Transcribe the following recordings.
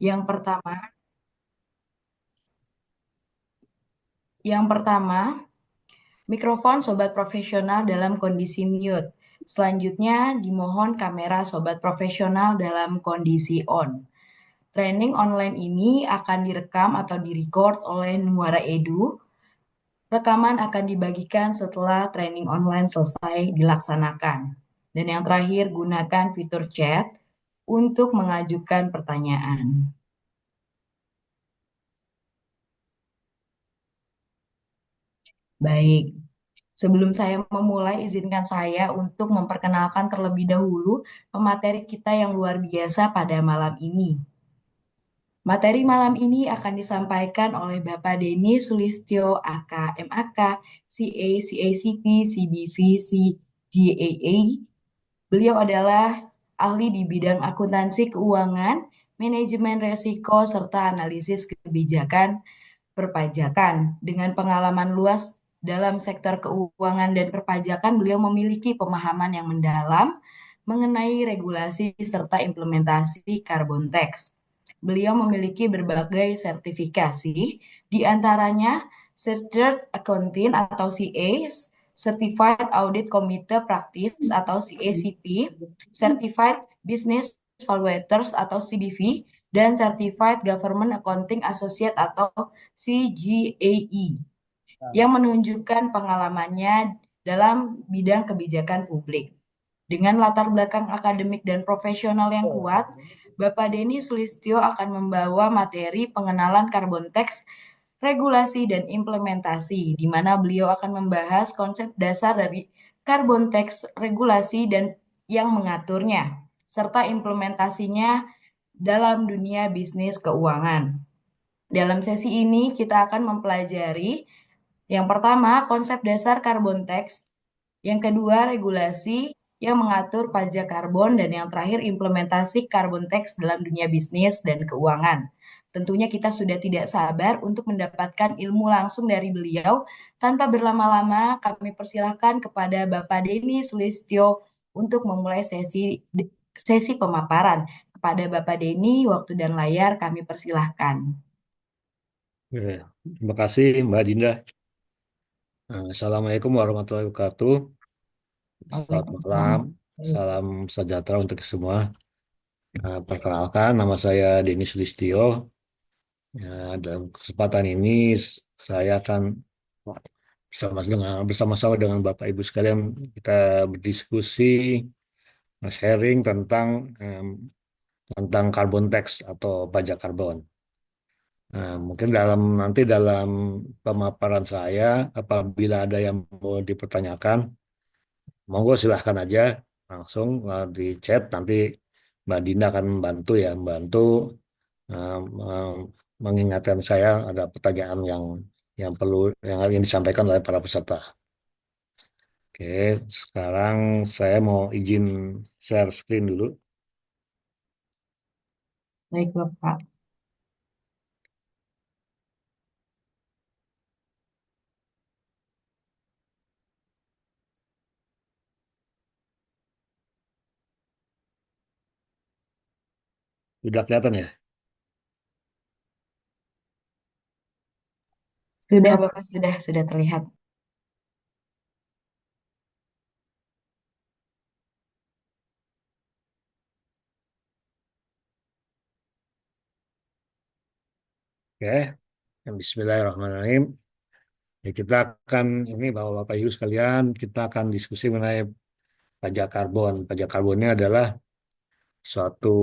Yang pertama, yang pertama, mikrofon sobat profesional dalam kondisi mute. Selanjutnya, dimohon kamera sobat profesional dalam kondisi on. Training online ini akan direkam atau direcord oleh Nuara Edu. Rekaman akan dibagikan setelah training online selesai dilaksanakan. Dan yang terakhir, gunakan fitur chat untuk mengajukan pertanyaan. Baik, sebelum saya memulai, izinkan saya untuk memperkenalkan terlebih dahulu pemateri kita yang luar biasa pada malam ini. Materi malam ini akan disampaikan oleh Bapak Denny Sulistyo, AK, MAK, CA, CACP, CBV, CGAA. Beliau adalah ahli di bidang akuntansi keuangan, manajemen risiko, serta analisis kebijakan perpajakan. Dengan pengalaman luas dalam sektor keuangan dan perpajakan, beliau memiliki pemahaman yang mendalam mengenai regulasi serta implementasi carbon tax. Beliau memiliki berbagai sertifikasi, di antaranya Chartered Accountant atau CA, Certified Audit Committee Practice atau CACP, Certified Business Evaluators atau CBV, dan Certified Government Accounting Associate atau CGAE yang menunjukkan pengalamannya dalam bidang kebijakan publik. Dengan latar belakang akademik dan profesional yang kuat, Bapak Denny Sulistyo akan membawa materi pengenalan carbon tax, regulasi, dan implementasi, di mana beliau akan membahas konsep dasar dari carbon tax, regulasi, dan yang mengaturnya, serta implementasinya dalam dunia bisnis keuangan. Dalam sesi ini kita akan mempelajari yang pertama konsep dasar carbon tax, yang kedua regulasi yang mengatur pajak karbon, dan yang terakhir implementasi carbon tax dalam dunia bisnis dan keuangan. Tentunya kita sudah tidak sabar untuk mendapatkan ilmu langsung dari beliau. Tanpa berlama-lama, kami persilahkan kepada Bapak Denny Sulistyo untuk memulai sesi pemaparan. Kepada Bapak Denny, waktu dan layar kami persilahkan. Ya, terima kasih Mbak Dinda. Assalamualaikum warahmatullahi wabarakatuh. Selamat Waalaikumsalam. malam, salam sejahtera untuk semua. Perkenalkan, nama saya Denis Sulistyo. Dalam kesempatan ini saya akan bersama-sama dengan Bapak Ibu sekalian kita berdiskusi, sharing tentang carbon tax atau pajak karbon. Mungkin nanti dalam pemaparan saya, apabila ada yang mau dipertanyakan, monggo silahkan aja langsung di chat. Nanti Mbak Dinda akan membantu ya, membantu eh, eh, mengingatkan saya ada pertanyaan yang perlu yang disampaikan oleh para peserta. Oke, sekarang saya mau izin share screen dulu. Baik, Bapak. Sudah kelihatan ya? Sudah, Bapak, sudah terlihat. Oke, Bismillahirrahmanirrahim. Ya, kita akan ini Bapak Ibu sekalian, kita akan diskusi mengenai pajak karbon. Pajak karbonnya adalah suatu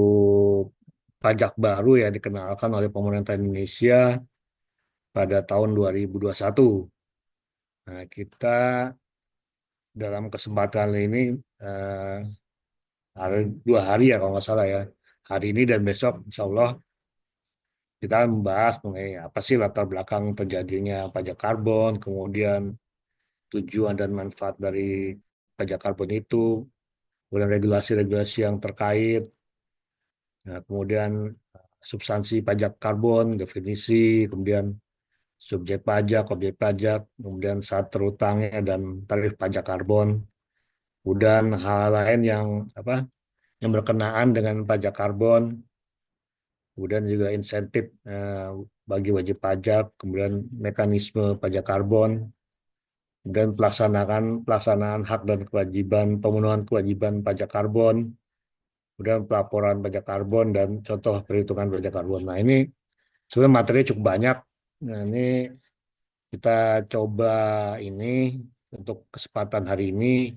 pajak baru yang dikenalkan oleh pemerintah Indonesia pada tahun 2021. Nah, kita dalam kesempatan ini eh, hari 2 hari ya kalau nggak salah ya. Hari ini dan besok, insya Allah kita membahas mengenai apa sih latar belakang terjadinya pajak karbon, kemudian tujuan dan manfaat dari pajak karbon itu, kemudian regulasi-regulasi yang terkait. Nah, kemudian substansi pajak karbon, definisi, kemudian subjek pajak, objek pajak, kemudian syarat terutangnya dan tarif pajak karbon, kemudian hal lain yang apa yang berkenaan dengan pajak karbon, kemudian juga insentif bagi wajib pajak, kemudian mekanisme pajak karbon, dan pelaksanaan hak dan kewajiban pemenuhan kewajiban pajak karbon, kemudian pelaporan pajak karbon dan contoh perhitungan pajak karbon. Nah, ini sebenarnya materinya cukup banyak. Nah, ini kita coba ini untuk kesempatan hari ini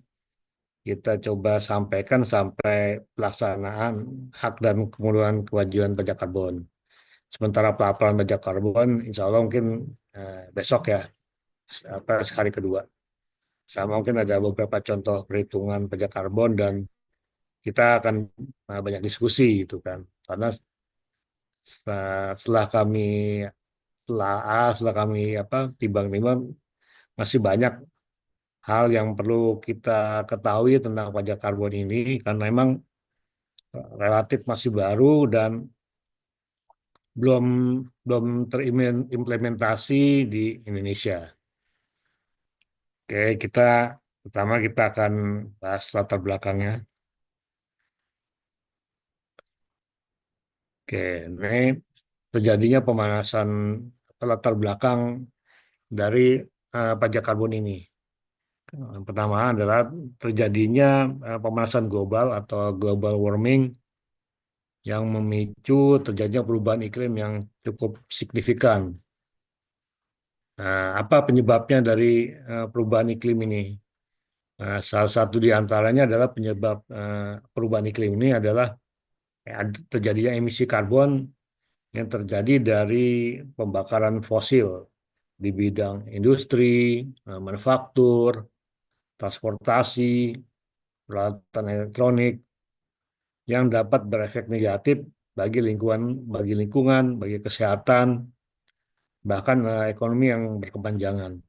kita coba sampaikan sampai pelaksanaan hak dan kemudian kewajiban pajak karbon. Sementara pelaporan pajak karbon, insya Allah mungkin besok ya, apa hari kedua. Sama mungkin ada beberapa contoh perhitungan pajak karbon dan kita akan banyak diskusi gitu kan. Karena setelah kami setelah kami apa timbang-timbang masih banyak hal yang perlu kita ketahui tentang pajak karbon ini karena memang relatif masih baru dan belum belum terimplementasi di Indonesia. Oke, kita akan bahas latar belakangnya. Oke, ini terjadinya pemanasan latar belakang dari pajak karbon ini. Yang pertama adalah terjadinya pemanasan global atau global warming yang memicu terjadinya perubahan iklim yang cukup signifikan. Nah, apa penyebabnya dari perubahan iklim ini? Salah satu di antaranya adalah penyebab perubahan iklim ini adalah terjadinya emisi karbon yang terjadi dari pembakaran fosil di bidang industri, manufaktur, transportasi, peralatan elektronik yang dapat berefek negatif bagi lingkungan, bagi kesehatan, bahkan ekonomi yang berkepanjangan.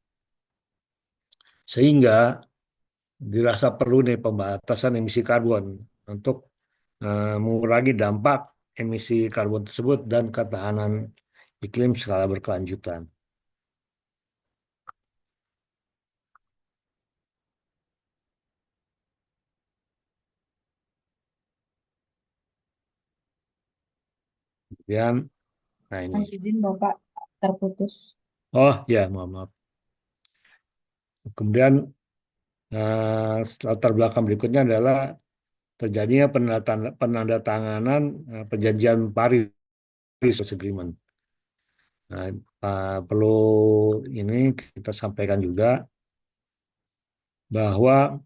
Sehingga dirasa perlu nih pembatasan emisi karbon untuk mengurangi dampak emisi karbon tersebut dan ketahanan iklim skala berkelanjutan. Kemudian, nah ini. Mohon izin Bapak terputus. Oh ya, maaf, maaf. Kemudian latar belakang berikutnya adalah terjadinya penandatanganan perjanjian Paris Agreement. Nah, perlu ini kita sampaikan juga bahwa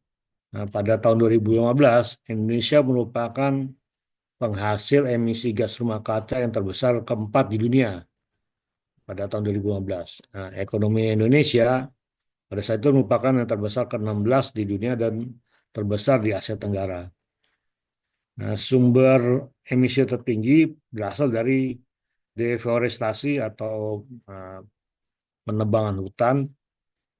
pada tahun 2015 Indonesia merupakan penghasil emisi gas rumah kaca yang terbesar keempat di dunia pada tahun 2015. Nah, ekonomi Indonesia pada saat itu merupakan yang terbesar ke-16 di dunia dan terbesar di Asia Tenggara. Nah, sumber emisi tertinggi berasal dari deforestasi atau uh, penebangan hutan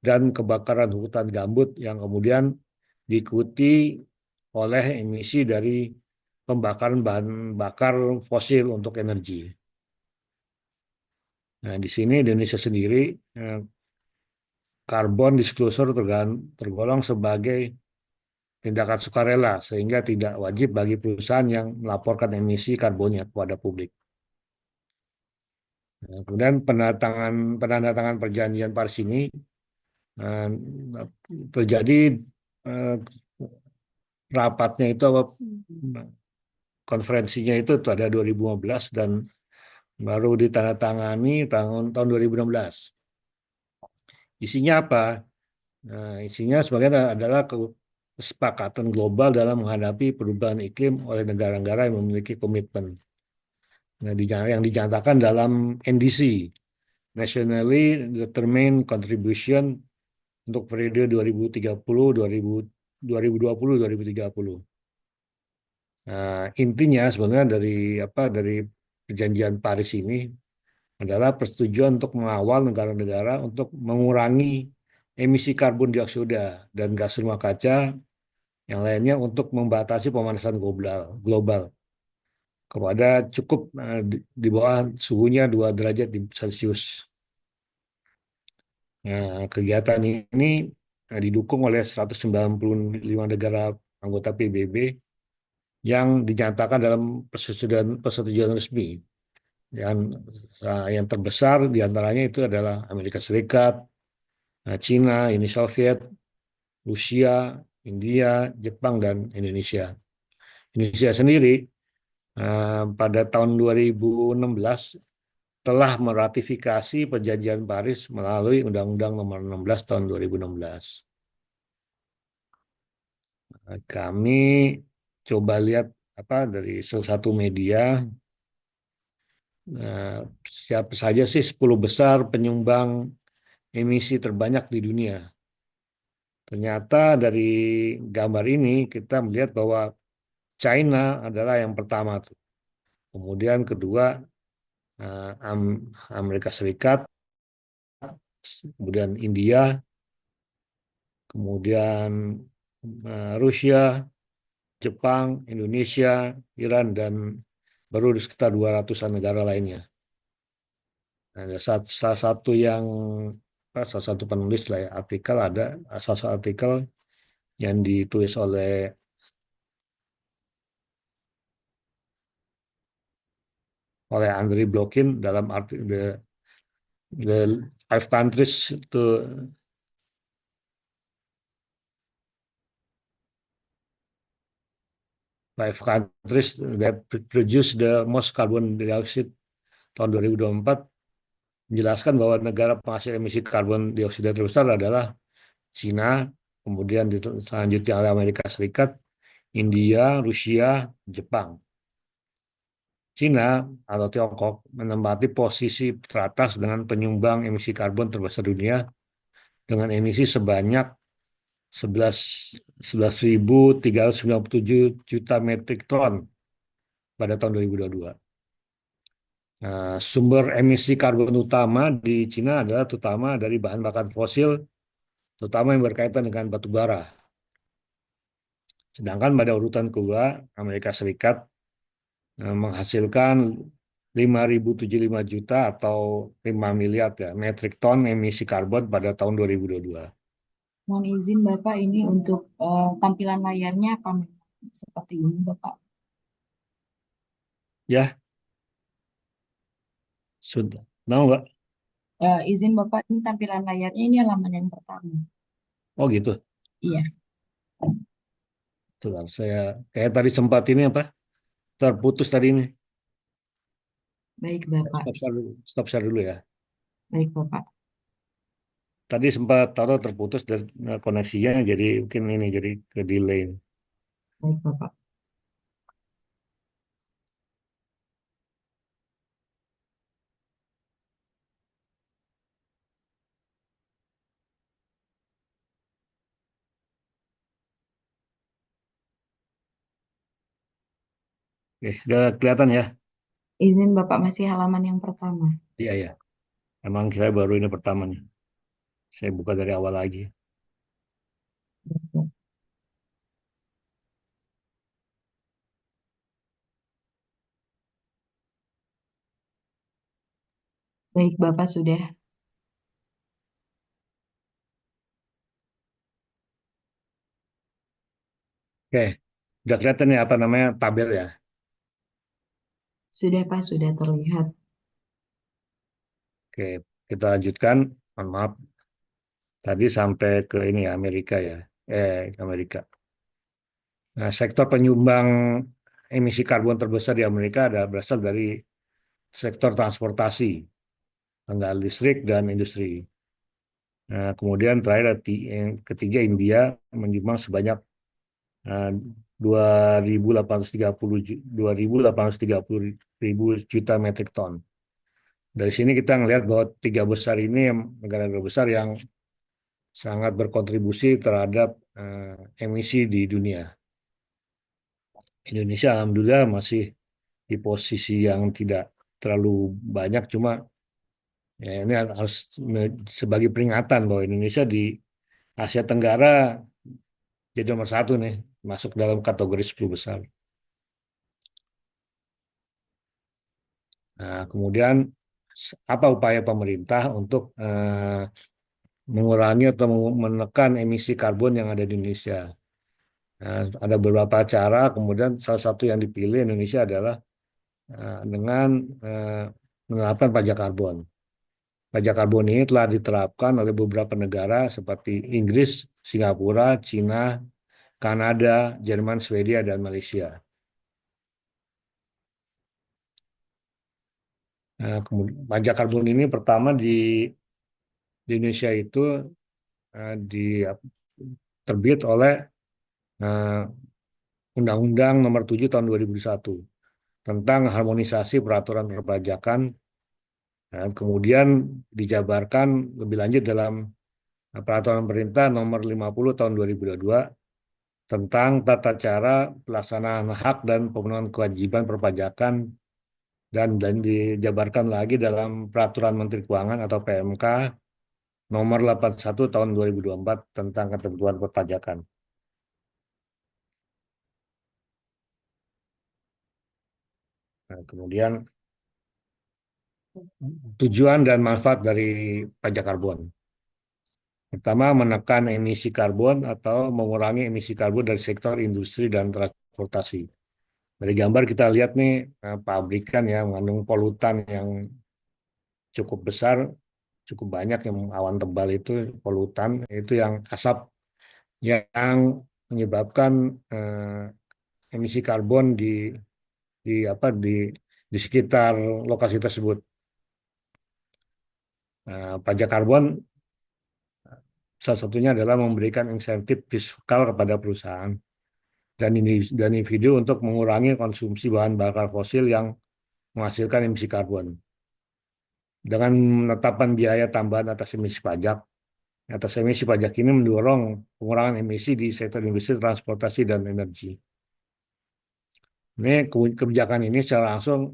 dan kebakaran hutan gambut yang kemudian diikuti oleh emisi dari pembakaran bahan bakar fosil untuk energi. Nah, di sini di Indonesia sendiri eh, carbon disclosure tergolong sebagai tindakan sukarela sehingga tidak wajib bagi perusahaan yang melaporkan emisi karbonnya kepada publik. Nah, kemudian penandatangan perjanjian Paris ini eh, terjadi eh, rapatnya itu apa konferensinya itu ada 2015 dan baru ditandatangani tahun 2016. Isinya apa? Nah, isinya sebenarnya adalah kesepakatan global dalam menghadapi perubahan iklim oleh negara-negara yang memiliki komitmen. Nah, yang dinyatakan dalam NDC, Nationally Determined Contribution untuk periode 2030, 2020-2030. Nah, intinya sebenarnya dari perjanjian Paris ini adalah persetujuan untuk mengawal negara-negara untuk mengurangi emisi karbon dioksida dan gas rumah kaca yang lainnya untuk membatasi pemanasan global kepada cukup di bawah suhunya 2 derajat Celcius. Nah, kegiatan ini didukung oleh 195 negara anggota PBB yang dinyatakan dalam persetujuan resmi. Yang yang terbesar diantaranya itu adalah Amerika Serikat, Cina, Uni Soviet, Rusia, India, Jepang, dan Indonesia. Indonesia sendiri pada tahun 2016 telah meratifikasi Perjanjian Paris melalui Undang-Undang Nomor 16 tahun 2016. Kami coba lihat apa dari salah satu media, eh, siapa saja sih 10 besar penyumbang emisi terbanyak di dunia. Ternyata dari gambar ini kita melihat bahwa China adalah yang pertama tuh. Kemudian kedua Amerika Serikat, kemudian India, kemudian Rusia, Jepang, Indonesia, Iran, dan baru di sekitar 200-an negara lainnya. Nah, ada salah satu yang salah satu penulis lah ya, artikel ada salah satu artikel yang ditulis oleh Andriy Blokin dalam arti the five countries to five countries that produce the most carbon dioxide tahun 2024 menjelaskan bahwa negara penghasil emisi karbon dioksida terbesar adalah Cina, kemudian selanjutnya oleh Amerika Serikat, India, Rusia, Jepang. Cina atau Tiongkok menempati posisi teratas dengan penyumbang emisi karbon terbesar dunia dengan emisi sebanyak 11 11.397 juta metrik ton pada tahun 2022. Nah, sumber emisi karbon utama di Cina adalah terutama dari bahan bakar fosil, terutama yang berkaitan dengan batu bara. Sedangkan pada urutan kedua, Amerika Serikat menghasilkan 5.075 juta atau 5 miliar ya, metrik ton emisi karbon pada tahun 2022. Mohon izin Bapak ini untuk tampilan layarnya apa seperti ini Bapak? Ya, sudah. Tahu nggak? Izin Bapak ini tampilan layarnya ini halaman yang pertama. Oh gitu. Iya, Tuh, saya kayak tadi sempat ini apa? Terputus tadi ini. baik Bapak. Stop share dulu. Stop share dulu ya. Baik Bapak. Tadi sempat taruh terputus dari koneksinya, jadi mungkin ini jadi ke delay. Baik Bapak. Oke, udah kelihatan ya? Izin Bapak masih halaman yang pertama. Iya ya. Emang saya baru ini pertama nih. Saya buka dari awal lagi. Baik Bapak sudah. Oke, udah kelihatan ya apa namanya tabel ya. Sudah Pak, sudah terlihat. Oke, kita lanjutkan. Mohon maaf, tadi sampai ke ini ya Amerika ya. Amerika. Nah, sektor penyumbang emisi karbon terbesar di Amerika ada berasal dari sektor transportasi, kendaraan listrik dan industri. Nah, kemudian terakhir yang ketiga India menyumbang sebanyak eh, 2.830 ribu juta metrik ton. Dari sini kita ngelihat bahwa tiga besar ini negara-negara besar yang sangat berkontribusi terhadap emisi di dunia. Indonesia alhamdulillah masih di posisi yang tidak terlalu banyak, cuma ya ini harus sebagai peringatan bahwa Indonesia di Asia Tenggara jadi nomor satu nih, masuk dalam kategori 10 besar. Nah, kemudian apa upaya pemerintah untuk mengurangi atau menekan emisi karbon yang ada di Indonesia? Nah, ada beberapa cara, kemudian salah satu yang dipilih Indonesia adalah dengan menerapkan pajak karbon. Pajak karbon ini telah diterapkan oleh beberapa negara seperti Inggris, Singapura, Cina, Kanada, Jerman, Swedia, dan Malaysia. Nah, kemudian, pajak karbon ini pertama di Indonesia itu eh, di, terbit oleh eh, Undang-Undang Nomor 7 Tahun 2001 tentang harmonisasi peraturan perpajakan. Nah, kemudian dijabarkan lebih lanjut dalam Peraturan Pemerintah Nomor 50 Tahun 2022 tentang tata cara pelaksanaan hak dan pemenuhan kewajiban perpajakan dan dijabarkan lagi dalam Peraturan Menteri Keuangan atau PMK Nomor 81 Tahun 2024 tentang ketentuan perpajakan. Nah, kemudian tujuan dan manfaat dari pajak karbon. Pertama, menekan emisi karbon atau mengurangi emisi karbon dari sektor industri dan transportasi. Dari gambar kita lihat nih pabrikan yang mengandung polutan yang cukup besar, cukup banyak yang awan tebal itu polutan, itu yang asap yang menyebabkan emisi karbon di apa di sekitar lokasi tersebut. Pajak karbon salah satunya adalah memberikan insentif fiskal kepada perusahaan dan individu untuk mengurangi konsumsi bahan bakar fosil yang menghasilkan emisi karbon. Dengan menetapkan biaya tambahan atas emisi pajak ini mendorong pengurangan emisi di sektor industri, transportasi, dan energi. Ini kebijakan ini secara langsung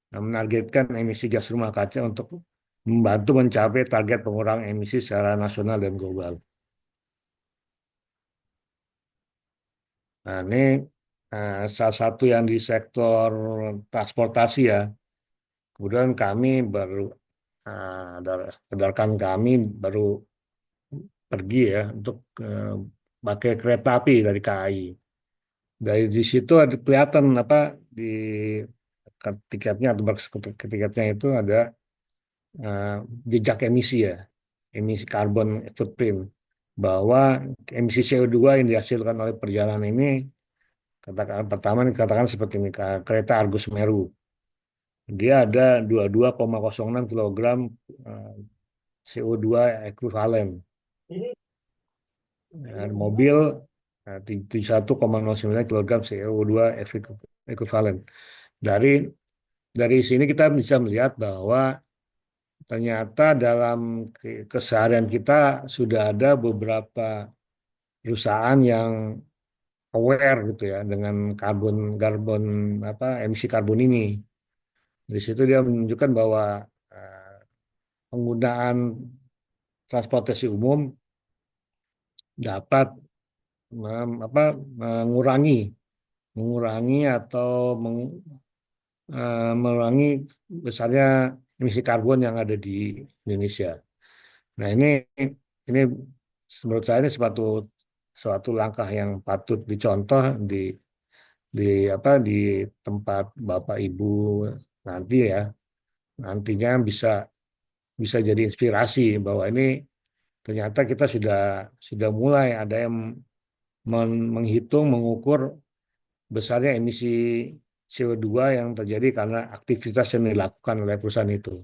menargetkan emisi gas rumah kaca untuk membantu mencapai target pengurangan emisi secara nasional dan global. Nah, ini salah satu yang di sektor transportasi ya. Kemudian kami baru rekan kami baru pergi ya untuk pakai kereta api dari KAI. Dari di situ ada kelihatan apa di tiketnya atau tiketnya itu ada eh, jejak emisi ya, emisi karbon footprint, bahwa emisi CO2 yang dihasilkan oleh perjalanan ini katakan pertama dikatakan seperti ini kereta Argo Semeru. Dia ada 22,06 kilogram eh, CO2 ekuivalen. Mobil 71,09 kilogram CO2 ekuivalen. Dari dari sini kita bisa melihat bahwa ternyata dalam keseharian kita sudah ada beberapa perusahaan yang aware gitu ya dengan karbon karbon emisi karbon ini. Di situ dia menunjukkan bahwa eh, penggunaan transportasi umum dapat mengurangi mengurangi atau mengurangi besarnya emisi karbon yang ada di Indonesia. Nah, ini menurut saya ini suatu suatu langkah yang patut dicontoh di di tempat Bapak Ibu nanti ya. Nantinya bisa bisa jadi inspirasi bahwa ini ternyata kita sudah mulai ada yang menghitung mengukur besarnya emisi CO2 yang terjadi karena aktivitas yang dilakukan oleh perusahaan itu.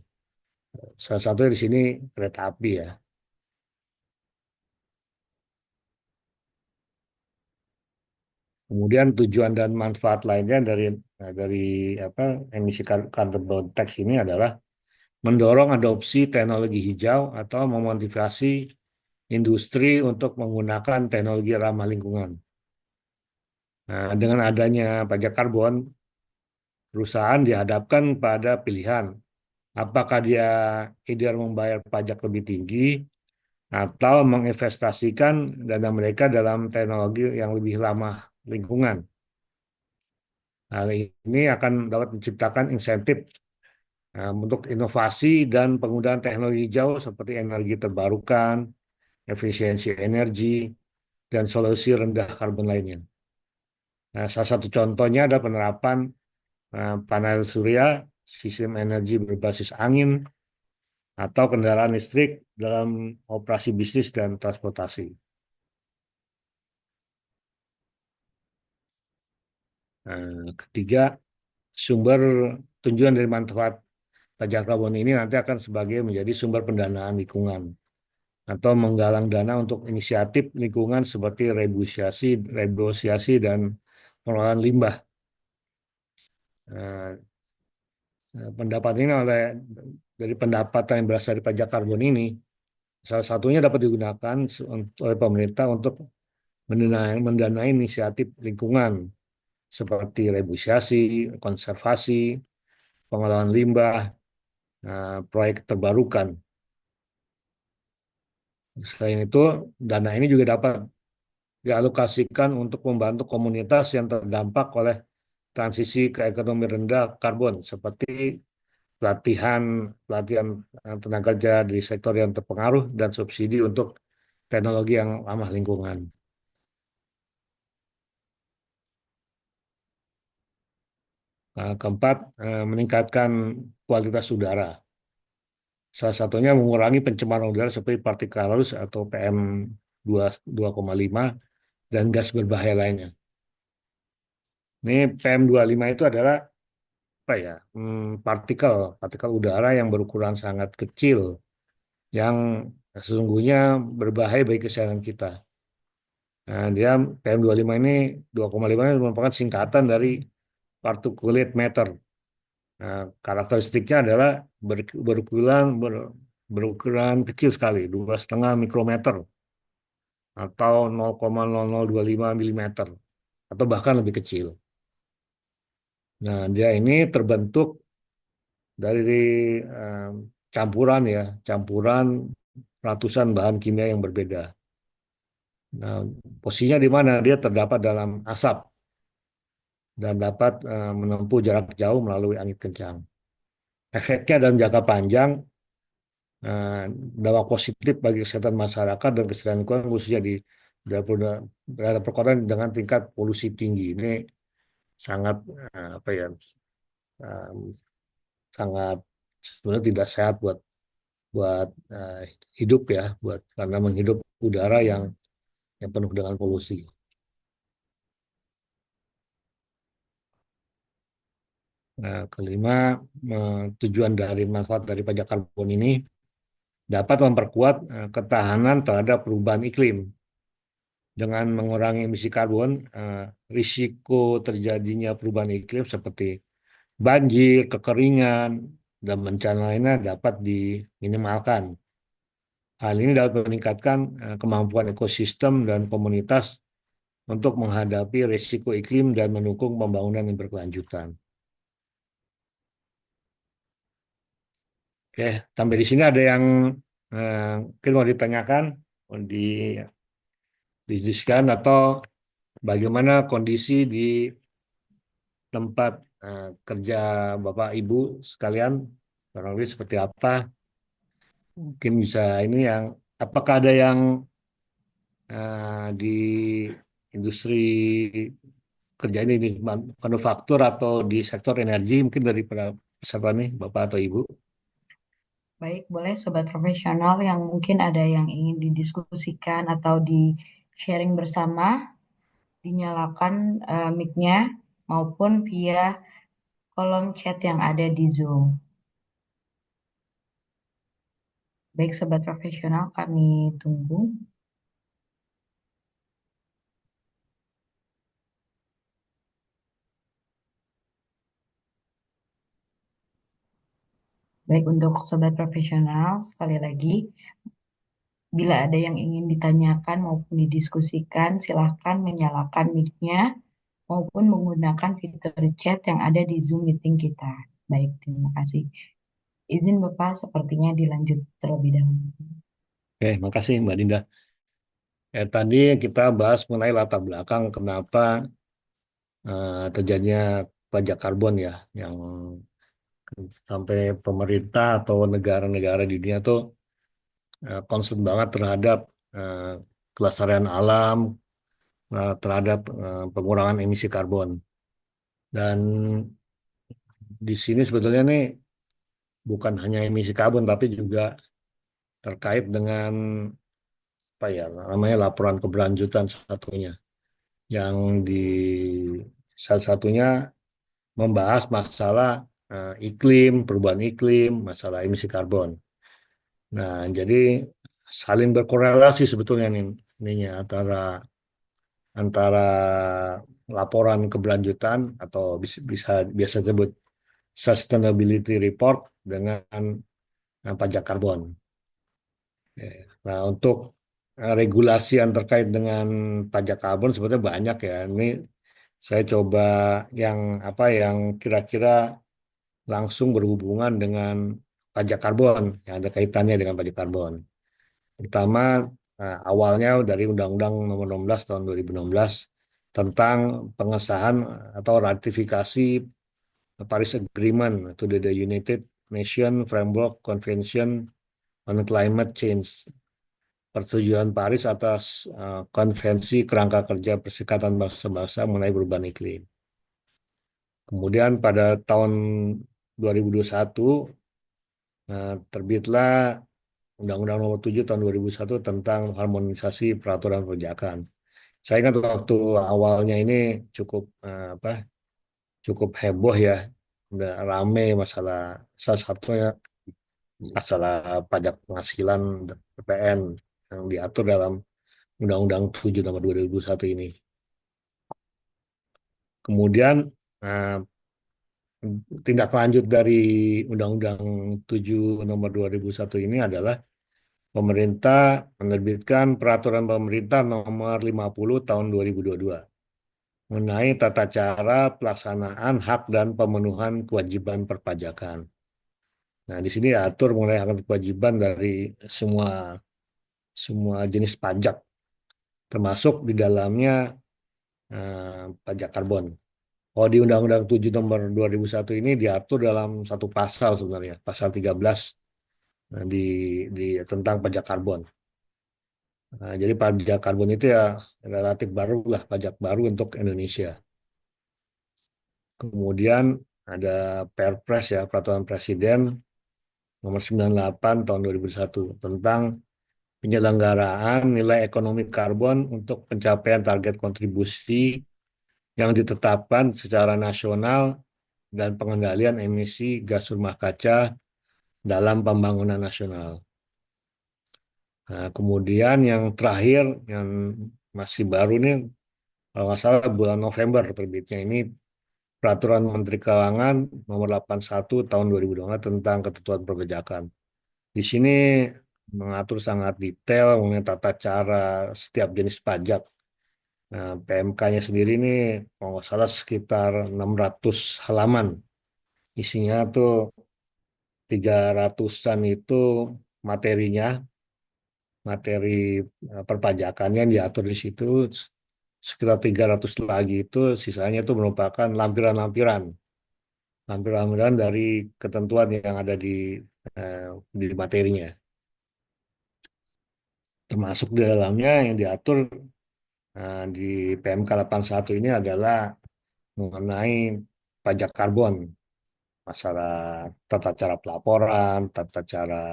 Salah satunya di sini kereta api ya. Kemudian tujuan dan manfaat lainnya dari apa emisi carbon tax ini adalah mendorong adopsi teknologi hijau atau memotivasi industri untuk menggunakan teknologi ramah lingkungan. Nah, dengan adanya pajak karbon, perusahaan dihadapkan pada pilihan apakah dia ideal membayar pajak lebih tinggi atau menginvestasikan dana mereka dalam teknologi yang lebih ramah lingkungan. Hal ini akan dapat menciptakan insentif untuk inovasi dan penggunaan teknologi hijau seperti energi terbarukan, efisiensi energi, dan solusi rendah karbon lainnya. Nah, salah satu contohnya adalah penerapan panel surya sistem energi berbasis angin, atau kendaraan listrik dalam operasi bisnis dan transportasi. Ketiga, sumber tujuan dari manfaat pajak karbon ini nanti akan sebagai menjadi sumber pendanaan lingkungan atau menggalang dana untuk inisiatif lingkungan seperti reboisiasi dan pengelolaan limbah. Eh, Pendapat ini dari pendapatan yang berasal dari pajak karbon ini, salah satunya dapat digunakan oleh pemerintah untuk mendanai inisiatif lingkungan seperti reboisiasi, konservasi, pengelolaan limbah, proyek terbarukan. Selain itu, dana ini juga dapat dialokasikan untuk membantu komunitas yang terdampak oleh transisi ke ekonomi rendah karbon, seperti pelatihan pelatihan tenaga kerja di sektor yang terpengaruh dan subsidi untuk teknologi yang ramah lingkungan. Keempat, meningkatkan kualitas udara. Salah satunya mengurangi pencemaran udara seperti partikel halus atau PM2,5 dan gas berbahaya lainnya. Ini PM25 itu adalah apa ya? Partikel partikel udara yang berukuran sangat kecil yang sesungguhnya berbahaya bagi kesehatan kita. Nah, dia PM25 ini 2,5 ini merupakan singkatan dari particulate matter. Nah, karakteristiknya adalah berukuran kecil sekali, 2,5 mikrometer atau 0,0025 milimeter atau bahkan lebih kecil. Nah, dia ini terbentuk dari eh, campuran ratusan bahan kimia yang berbeda. Nah, posisinya di mana? Dia terdapat dalam asap dan dapat menempuh jarak jauh melalui angin kencang. Efeknya dalam jangka panjang eh, dampak positif bagi kesehatan masyarakat dan kesehatan lingkungan khususnya di daerah perkotaan dengan tingkat polusi tinggi. Ini sangat apa ya? eh, Sangat sebenarnya tidak sehat buat buat eh, hidup ya, karena menghidup udara yang penuh dengan polusi. Nah, kelima, tujuan dari manfaat dari pajak karbon ini dapat memperkuat ketahanan terhadap perubahan iklim dengan mengurangi emisi karbon, risiko terjadinya perubahan iklim seperti banjir, kekeringan, dan bencana lainnya dapat diminimalkan. Hal ini dapat meningkatkan kemampuan ekosistem dan komunitas untuk menghadapi risiko iklim dan mendukung pembangunan yang berkelanjutan. Oke, sampai di sini ada yang mungkin mau ditanyakan, mau didiskusikan atau bagaimana kondisi di tempat kerja Bapak Ibu sekalian, kurang lebih seperti apa? Mungkin bisa ini yang apakah ada yang di industri kerja ini di manufaktur atau di sektor energi mungkin dari para peserta nih Bapak atau Ibu? Baik, boleh sobat profesional yang mungkin ada yang ingin didiskusikan atau di-sharing bersama, dinyalakan mic-nya maupun via kolom chat yang ada di Zoom. Baik, sobat profesional, kami tunggu. Baik, untuk sobat profesional, sekali lagi, bila ada yang ingin ditanyakan maupun didiskusikan, silahkan menyalakan mic-nya maupun menggunakan fitur chat yang ada di Zoom meeting kita. Baik, terima kasih. Izin Bapak, sepertinya dilanjut terlebih dahulu. Oke, makasih Mbak Dinda. Tadi kita bahas mengenai latar belakang kenapa terjadinya pajak karbon ya, yang sampai pemerintah atau negara-negara di dunia tuh concern banget terhadap eh, kelestarian alam, terhadap pengurangan emisi karbon. Dan di sini sebetulnya nih bukan hanya emisi karbon, tapi juga terkait dengan apa ya namanya laporan keberlanjutan satunya, yang di salah satunya membahas masalah iklim, perubahan iklim, masalah emisi karbon. Nah, jadi saling berkorelasi sebetulnya nih, ininya antara antara laporan keberlanjutan atau bisa biasa disebut sustainability report dengan pajak karbon. Nah, untuk regulasi yang terkait dengan pajak karbon sebetulnya banyak ya. Ini saya coba yang apa yang kira-kira langsung berhubungan dengan pajak karbon, yang ada kaitannya dengan pajak karbon. Pertama, awalnya dari Undang-Undang Nomor 16 tahun 2016 tentang pengesahan atau ratifikasi Paris Agreement to the United Nations Framework Convention on Climate Change, Persetujuan Paris atas Konvensi Kerangka Kerja Perserikatan Bangsa-Bangsa mengenai perubahan iklim. Kemudian pada tahun 2021 terbitlah Undang-Undang Nomor 7 tahun 2001 tentang harmonisasi peraturan perpajakan. Saya ingat waktu awalnya ini cukup cukup heboh ya, udah rame masalah salah satunya masalah pajak penghasilan PPN yang diatur dalam Undang-Undang 7 Nomor 2001 ini. Kemudian eh, tindak lanjut dari Undang-Undang 7 Nomor 2001 ini adalah pemerintah menerbitkan Peraturan Pemerintah Nomor 50 Tahun 2022 mengenai tata cara pelaksanaan hak dan pemenuhan kewajiban perpajakan. Nah, di sini diatur mengenai hak dan kewajiban dari semua semua jenis pajak, termasuk di dalamnya pajak karbon. Oh, di Undang-Undang 7 Nomor 2001 ini diatur dalam satu pasal sebenarnya, pasal 13 di, di tentang pajak karbon. Nah, jadi pajak karbon itu ya relatif baru lah, pajak baru untuk Indonesia. Kemudian ada Perpres ya, Peraturan Presiden Nomor 98 Tahun 2001 tentang penyelenggaraan nilai ekonomi karbon untuk pencapaian target kontribusi yang ditetapkan secara nasional dan pengendalian emisi gas rumah kaca dalam pembangunan nasional. Nah, kemudian yang terakhir yang masih baru nih, kalau nggak salah bulan November terbitnya ini Peraturan Menteri Keuangan Nomor 81 Tahun 2024 tentang ketentuan perpajakan. Di sini mengatur sangat detail mengenai tata cara setiap jenis pajak. Nah, PMK-nya sendiri ini kalau nggak salah sekitar 600 halaman. Isinya tuh 300-an itu materinya, materi perpajakannya yang diatur di situ. Sekitar 300 lagi itu sisanya itu merupakan lampiran-lampiran. Lampiran-lampiran dari ketentuan yang ada eh, di materinya. Termasuk di dalamnya yang diatur di PMK 81 ini adalah mengenai pajak karbon, masalah tata cara pelaporan, tata cara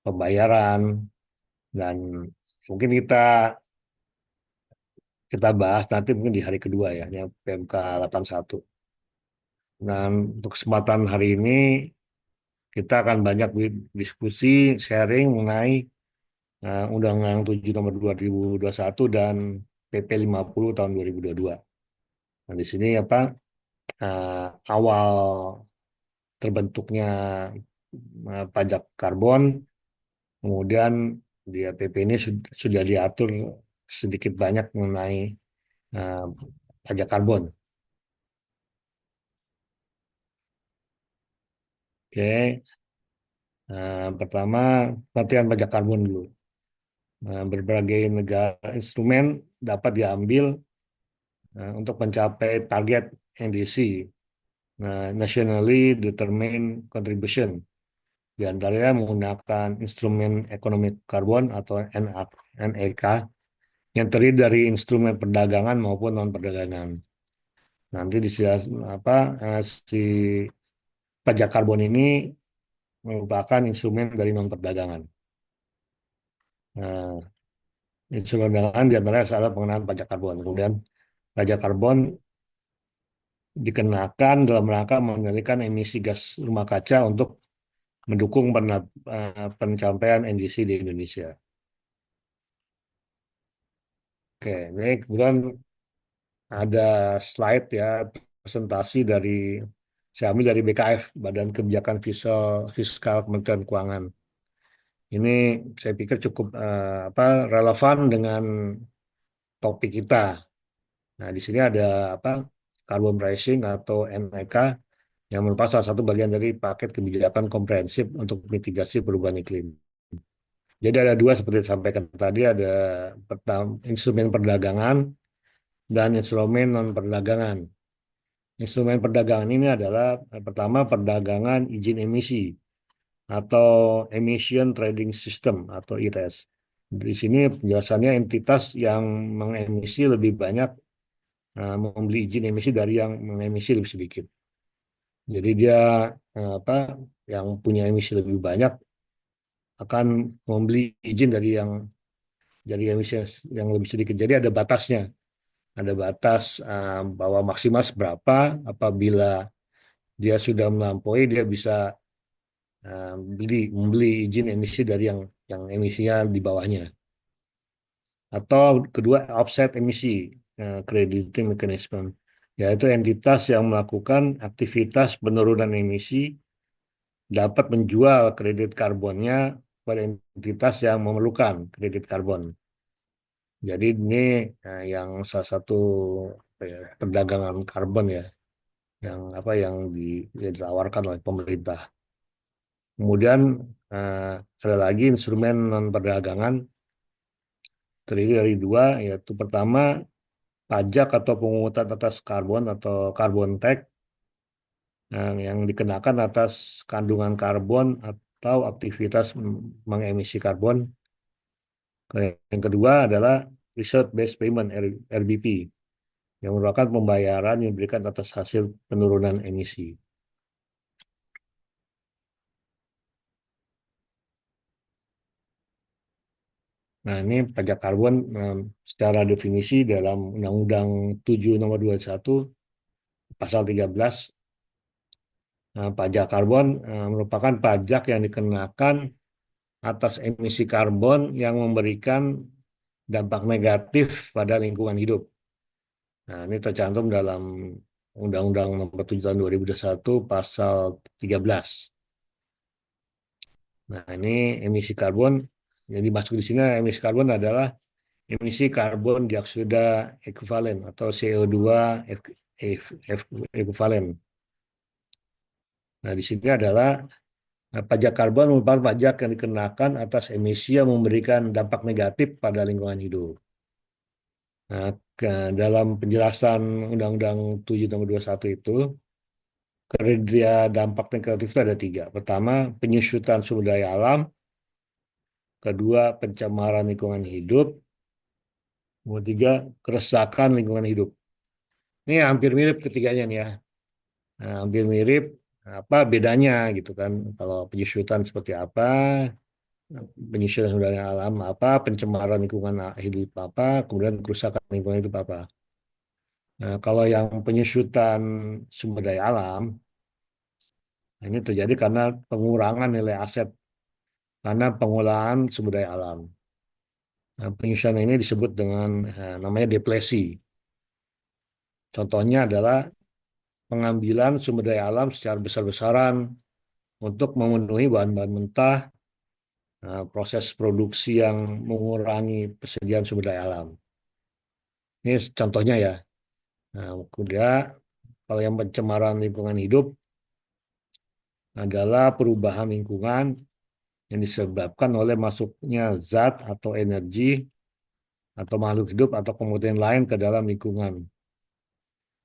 pembayaran, dan mungkin kita kita bahas nanti mungkin di hari kedua ya, yang PMK 81. Dan untuk kesempatan hari ini kita akan banyak diskusi, sharing mengenai Undang-Undang 7 Nomor 2021 dan PP 50 Tahun 2022. Nah, di sini apa eh, awal terbentuknya pajak karbon, kemudian di PP ini sudah diatur sedikit banyak mengenai eh, pajak karbon. Oke, pertama pengertian pajak karbon dulu. Berbagai negara instrumen dapat diambil untuk mencapai target NDC, Nationally Determined Contribution, di antaranya menggunakan instrumen ekonomi karbon atau NEK yang terdiri dari instrumen perdagangan maupun non perdagangan. Nanti di apa si pajak karbon ini merupakan instrumen dari non perdagangan. Nah, instrumen perdagangan di antaranya adalah pengenaan pajak karbon. Kemudian pajak karbon dikenakan dalam rangka mengendalikan emisi gas rumah kaca untuk mendukung pencapaian NDC di Indonesia. Oke, ini kemudian ada slide ya presentasi dari saya ambil dari BKF, Badan Kebijakan Fiskal Kementerian Keuangan. Ini saya pikir cukup apa relevan dengan topik kita. Nah, di sini ada apa carbon pricing atau NEK yang merupakan salah satu bagian dari paket kebijakan komprehensif untuk mitigasi perubahan iklim. Jadi ada dua seperti disampaikan tadi, ada instrumen perdagangan dan instrumen non perdagangan. Instrumen perdagangan ini adalah pertama perdagangan izin emisi atau Emission Trading System atau ETS. Di sini penjelasannya entitas yang mengemisi lebih banyak membeli izin emisi dari yang mengemisi lebih sedikit. Jadi dia apa yang punya emisi lebih banyak akan membeli izin dari emisi yang lebih sedikit. Jadi ada batasnya, ada batas bahwa maksimal berapa. Apabila dia sudah melampaui, dia bisa membeli izin emisi dari yang emisinya di bawahnya. Atau kedua offset emisi crediting mechanism, yaitu entitas yang melakukan aktivitas penurunan emisi dapat menjual kredit karbonnya pada entitas yang memerlukan kredit karbon. Jadi ini yang salah satu apa ya, perdagangan karbon ya, yang apa yang ditawarkan oleh pemerintah. Kemudian eh, ada lagi instrumen non perdagangan terdiri dari dua, yaitu pertama pajak atau pungutan atas karbon atau carbon tax yang dikenakan atas kandungan karbon atau aktivitas mengemisi karbon. Yang kedua adalah Research Based Payment RBP yang merupakan pembayaran yang diberikan atas hasil penurunan emisi. Nah, ini pajak karbon secara definisi dalam Undang-Undang 7 Nomor 21 Pasal 13. Pajak karbon merupakan pajak yang dikenakan atas emisi karbon yang memberikan dampak negatif pada lingkungan hidup. Nah, ini tercantum dalam Undang-Undang Nomor 7 Tahun 2021 Pasal 13. Nah, ini emisi karbon yang dimasuk di sini emisi karbon adalah emisi karbon dioksida ekuivalen atau CO2 ekuivalen. Nah, di sini adalah pajak karbon merupakan pajak yang dikenakan atas emisi yang memberikan dampak negatif pada lingkungan hidup. Nah, dalam penjelasan Undang-Undang 7 Tahun 21 itu, kriteria dampak negatif itu ada tiga. Pertama, penyusutan sumber daya alam. Kedua, pencemaran lingkungan hidup. Kemudian tiga, kerusakan lingkungan hidup. Ini hampir mirip ketiganya nih ya. Nah, hampir mirip. Apa bedanya gitu kan? Kalau penyusutan seperti apa, penyusutan sumber daya alam apa, pencemaran lingkungan hidup apa, kemudian kerusakan lingkungan hidup apa. Nah, kalau yang penyusutan sumber daya alam, nah ini terjadi karena pengurangan nilai aset karena pengolahan sumber daya alam. Nah, penyusutan ini disebut dengan namanya deplesi. Contohnya adalah pengambilan sumber daya alam secara besar-besaran untuk memenuhi bahan-bahan mentah, proses produksi yang mengurangi persediaan sumber daya alam. Ini contohnya ya. Nah, kemudian kalau yang pencemaran lingkungan hidup adalah perubahan lingkungan yang disebabkan oleh masuknya zat atau energi atau makhluk hidup atau komponen lain ke dalam lingkungan.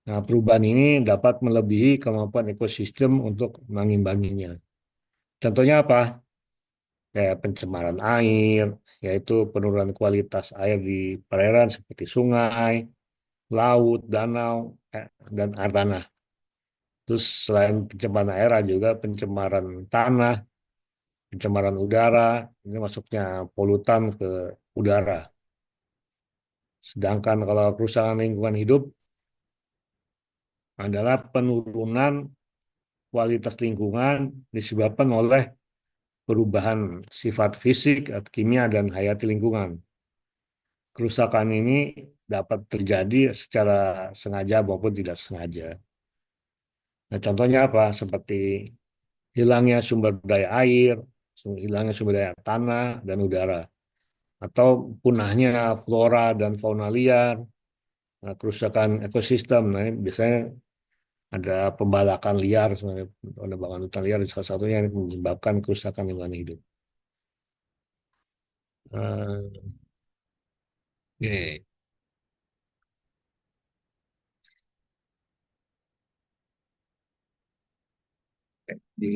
Nah, perubahan ini dapat melebihi kemampuan ekosistem untuk mengimbanginya. Contohnya apa? Kayak pencemaran air, yaitu penurunan kualitas air di perairan seperti sungai, laut, danau, dan air tanah. Terus selain pencemaran air ada juga pencemaran tanah, pencemaran udara, ini masuknya polutan ke udara. Sedangkan kalau kerusakan lingkungan hidup adalah penurunan kualitas lingkungan disebabkan oleh perubahan sifat fisik, atau kimia, dan hayati lingkungan. Kerusakan ini dapat terjadi secara sengaja maupun tidak sengaja. Nah, contohnya apa? Seperti hilangnya sumber daya air, hilangnya sumber daya tanah dan udara, atau punahnya flora dan fauna liar, nah, kerusakan ekosistem. Nah, ini biasanya ada pembalakan liar, sebenarnya penebangan hutan liar salah satunya yang menyebabkan kerusakan lingkungan hidup. Oke. Di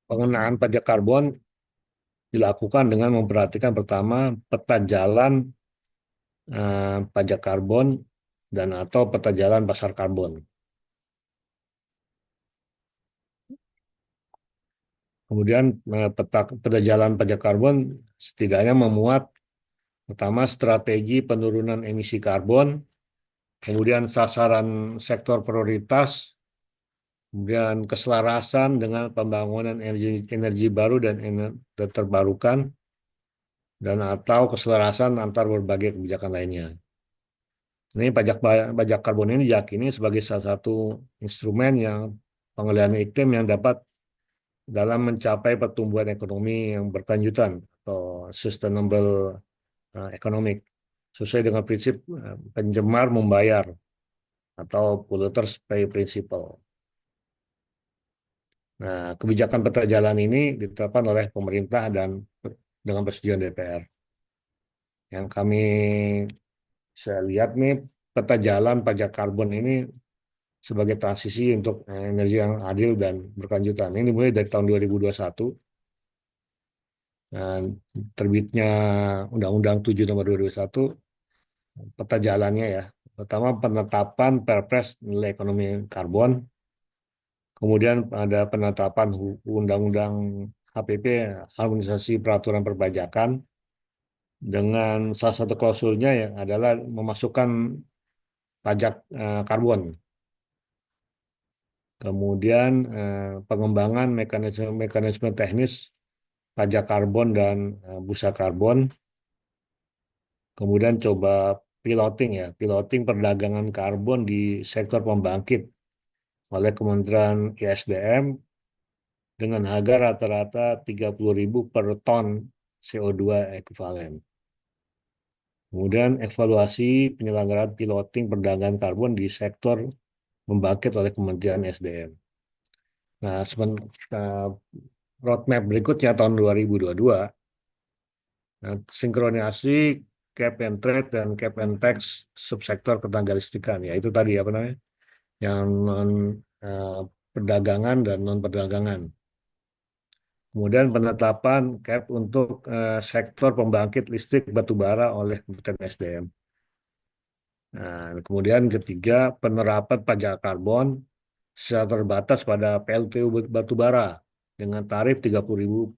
pengenaan pajak karbon dilakukan dengan memperhatikan pertama peta jalan pajak karbon dan atau peta jalan pasar karbon. Kemudian peta jalan pajak karbon setidaknya memuat pertama strategi penurunan emisi karbon, kemudian sasaran sektor prioritas, kemudian keselarasan dengan pembangunan energi energi baru dan terbarukan, dan atau keselarasan antar berbagai kebijakan lainnya. Ini pajak karbon ini diyakini sebagai salah satu instrumen yang pengendalian iklim yang dapat dalam mencapai pertumbuhan ekonomi yang berkelanjutan atau sustainable economic sesuai dengan prinsip pencemar membayar atau polluters pay principle. Nah, kebijakan peta jalan ini ditetapkan oleh pemerintah dan dengan persetujuan DPR. Yang kami saya lihat nih peta jalan pajak karbon ini sebagai transisi untuk energi yang adil dan berkelanjutan. Ini mulai dari tahun 2021 dan terbitnya Undang-Undang 7 Nomor 2021 peta jalannya ya. Pertama penetapan Perpres nilai ekonomi karbon, kemudian ada penetapan Undang-Undang HPP harmonisasi peraturan perpajakan dengan salah satu klausulnya yang adalah memasukkan pajak karbon. Kemudian pengembangan mekanisme teknis pajak karbon dan busa karbon. Kemudian coba piloting perdagangan karbon di sektor pembangkit oleh Kementerian ISDM dengan harga rata-rata 30.000 per ton CO2 ekuivalen. Kemudian evaluasi penyelenggaraan piloting perdagangan karbon di sektor pembangkit oleh Kementerian SDM. Nah, eh, roadmap berikutnya tahun 2022, nah, sinkronisasi cap and trade dan cap and tax subsektor ketenagalistrikan. Ya, itu tadi apa namanya? Yang non eh, perdagangan dan non perdagangan. Kemudian penetapan cap untuk sektor pembangkit listrik batu bara oleh Kementerian SDM. Nah, kemudian ketiga, penerapan pajak karbon secara terbatas pada PLTU batu bara dengan tarif 30.000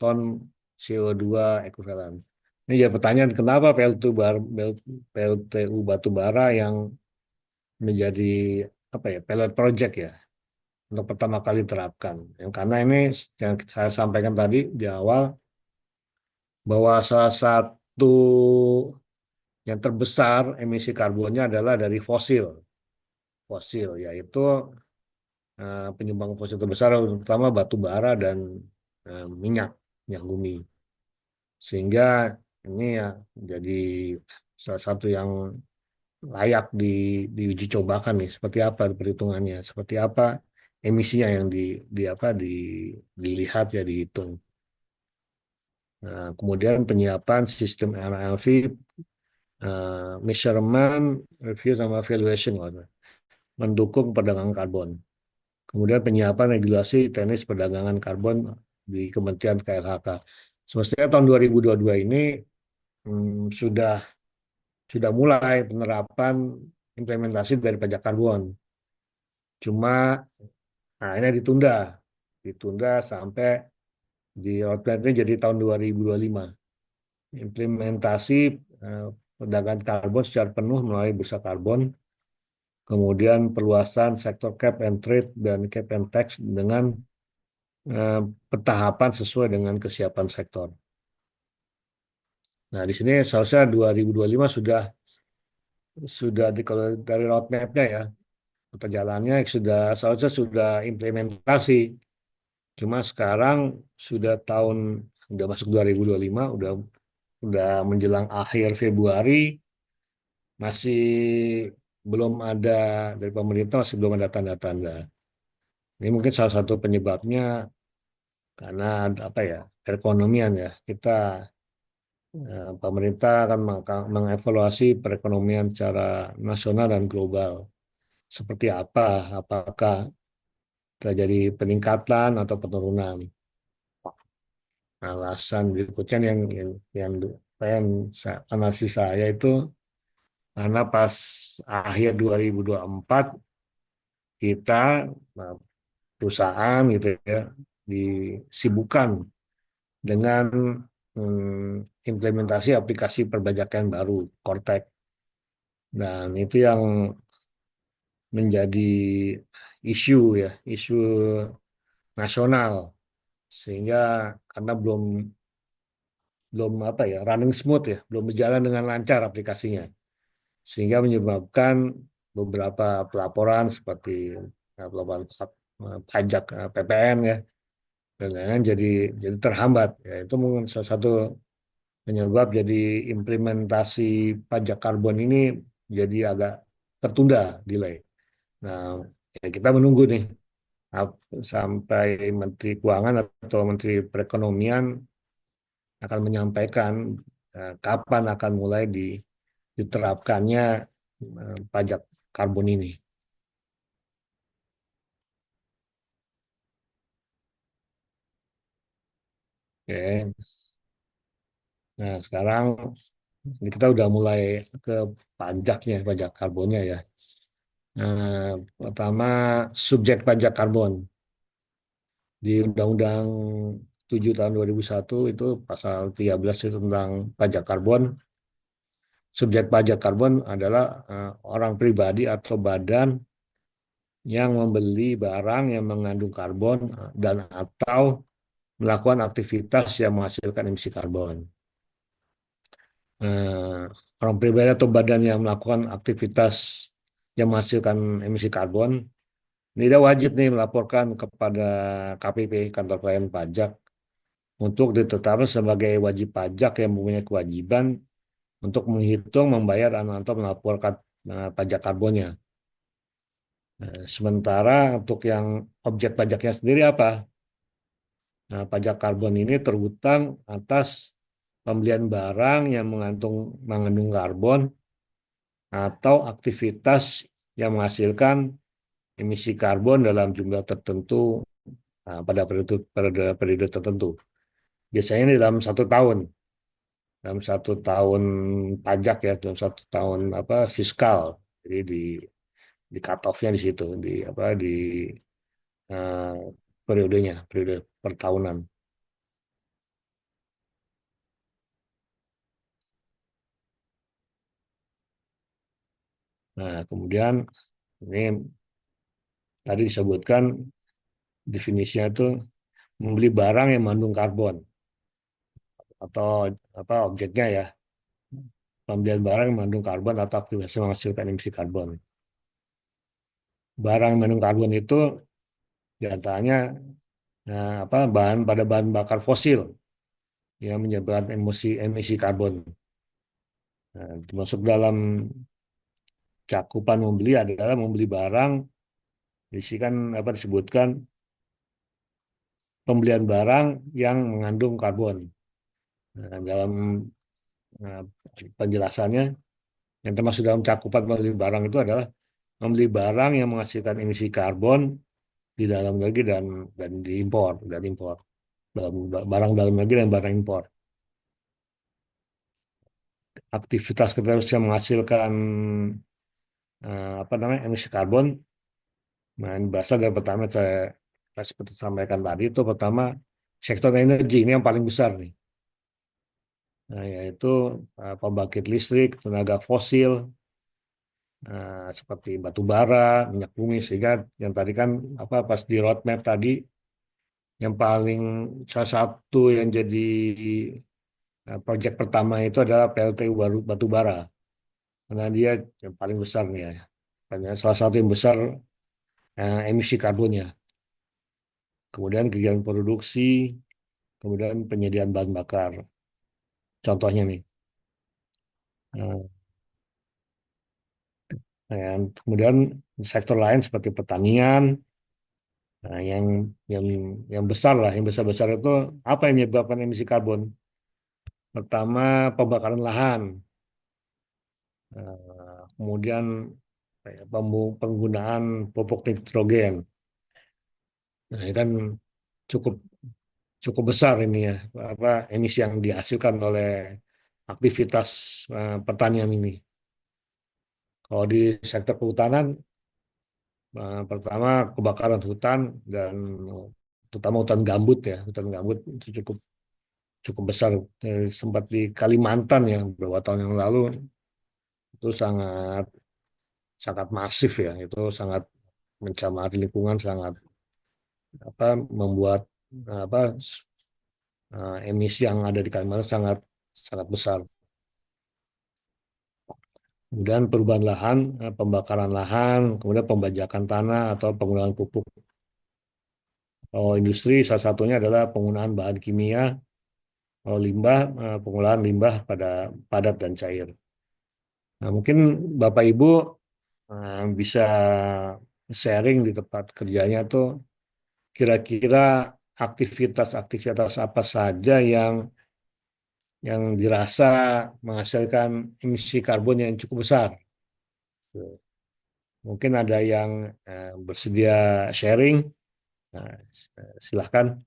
ton CO2 ekuivalen. Ini ya pertanyaan, kenapa PLTU batu bara yang menjadi apa ya, pilot project ya untuk pertama kali diterapkan. Yang karena ini yang saya sampaikan tadi di awal bahwa salah satu yang terbesar emisi karbonnya adalah dari fosil yaitu penyumbang fosil terbesar terutama batu bara dan minyak bumi. Sehingga ini ya jadi salah satu yang layak diuji cobakan nih, seperti apa perhitungannya, seperti apa emisinya yang di apa dilihat ya dihitung. Nah, kemudian penyiapan sistem RLV, measurement, review sama evaluation mendukung perdagangan karbon. Kemudian penyiapan regulasi teknis perdagangan karbon di Kementerian KLHK. Semestinya tahun 2022 ini sudah mulai penerapan implementasi dari pajak karbon. Cuma, nah ini ditunda, ditunda sampai di roadmapnya jadi tahun 2025. Implementasi eh, perdagangan karbon secara penuh melalui bursa karbon, kemudian perluasan sektor cap and trade dan cap and tax dengan eh, pentahapan sesuai dengan kesiapan sektor. Nah, di sini seharusnya 2025 sudah kalau dari roadmap-nya ya, perjalanannya sudah seharusnya sudah implementasi. Cuma sekarang sudah udah masuk 2025, udah menjelang akhir Februari, masih belum ada dari pemerintah, masih belum ada tanda-tanda. Ini mungkin salah satu penyebabnya karena apa ya, perekonomian ya. Pemerintah akan mengevaluasi perekonomian secara nasional dan global. Seperti apa? Apakah terjadi peningkatan atau penurunan? Alasan berikutnya yang, yang analisis saya itu karena pas akhir 2024 kita nah, perusahaan gitu ya disibukkan dengan implementasi aplikasi perpajakan baru Cortex, dan itu yang menjadi isu ya, isu nasional, sehingga karena belum belum apa ya, running smooth ya, belum berjalan dengan lancar aplikasinya, sehingga menyebabkan beberapa pelaporan seperti pelaporan pajak PPN ya dan lain-lain jadi terhambat ya. Itu mungkin salah satu penyebab jadi implementasi pajak karbon ini jadi agak tertunda, delay. Nah, ya kita menunggu nih sampai Menteri Keuangan atau Menteri Perekonomian akan menyampaikan kapan akan mulai diterapkannya pajak karbon ini. Oke. Nah, sekarang ini kita udah mulai ke pajaknya, pajak karbonnya ya. Pertama, subjek pajak karbon. Di Undang-Undang 7 tahun 2001 itu pasal 13 itu tentang pajak karbon. Subjek pajak karbon adalah orang pribadi atau badan yang membeli barang yang mengandung karbon dan atau melakukan aktivitas yang menghasilkan emisi karbon. Orang pribadi atau badan yang melakukan aktivitas yang menghasilkan emisi karbon, ini dia wajib nih melaporkan kepada KPP, Kantor Pelayanan Pajak, untuk ditetapkan sebagai wajib pajak yang mempunyai kewajiban untuk menghitung, membayar, atau melaporkan pajak karbonnya. Sementara untuk yang objek pajaknya sendiri apa? Nah, pajak karbon ini terhutang atas pembelian barang yang mengandung karbon atau aktivitas yang menghasilkan emisi karbon dalam jumlah tertentu pada periode tertentu. Biasanya ini dalam satu tahun pajak ya, dalam satu tahun apa fiskal. Jadi di cut off-nya di situ, di apa eh, periodenya, periode pertahunan. Nah, kemudian ini tadi disebutkan definisinya itu membeli barang yang mengandung karbon atau apa objeknya ya, pembelian barang yang mengandung karbon atau aktivitas yang menghasilkan emisi karbon. Barang yang mengandung karbon itu diantaranya apa bahan bakar fosil yang menyebabkan emisi karbon. Nah, termasuk dalam cakupan membeli adalah membeli barang berisikan apa disebutkan pembelian barang yang mengandung karbon. Nah, dalam eh, penjelasannya yang termasuk dalam cakupan membeli barang itu adalah membeli barang yang menghasilkan emisi karbon di dalam negeri dan diimpor dan impor, dalam barang dalam negeri dan barang impor. Aktivitas kita yang menghasilkan apa namanya emisi karbon Nah, ini berasal dari pertama saya seperti sampaikan tadi itu pertama sektor energi ini yang paling besar nih. Nah, yaitu pembangkit listrik, tenaga fosil, seperti batu bara, minyak bumi, sehingga yang tadi kan apa pas di roadmap tadi yang paling salah satu yang jadi proyek pertama itu adalah PLTU batu bara karena dia yang paling besar nih ya. Karena salah satu yang besar emisi karbonnya. Kemudian kegiatan produksi, kemudian penyediaan bahan bakar. Contohnya nih. Nah, kemudian sektor lain seperti pertanian, nah, yang yang besar lah, yang besar-besar itu apa yang menyebabkan emisi karbon? Pertama, pembakaran lahan. Kemudian penggunaan pupuk nitrogen. Nah, ini kan cukup cukup besar ini ya, apa emisi yang dihasilkan oleh aktivitas pertanian ini. Kalau di sektor kehutanan, pertama kebakaran hutan dan terutama hutan gambut ya, hutan gambut itu cukup cukup besar. Sempat di Kalimantan ya beberapa tahun yang lalu itu sangat sangat masif ya, itu sangat mencemari lingkungan, sangat apa membuat apa emisi yang ada di Kalimantan sangat sangat besar. Kemudian perubahan lahan, pembakaran lahan, kemudian pembajakan tanah atau penggunaan pupuk. Kalau industri salah satunya adalah penggunaan bahan kimia, kalau limbah, pengolahan limbah pada padat dan cair. Nah, mungkin Bapak Ibu bisa sharing di tempat kerjanya tuh kira-kira aktivitas-aktivitas apa saja yang dirasa menghasilkan emisi karbon yang cukup besar. Mungkin ada yang bersedia sharing. Nah, silahkan.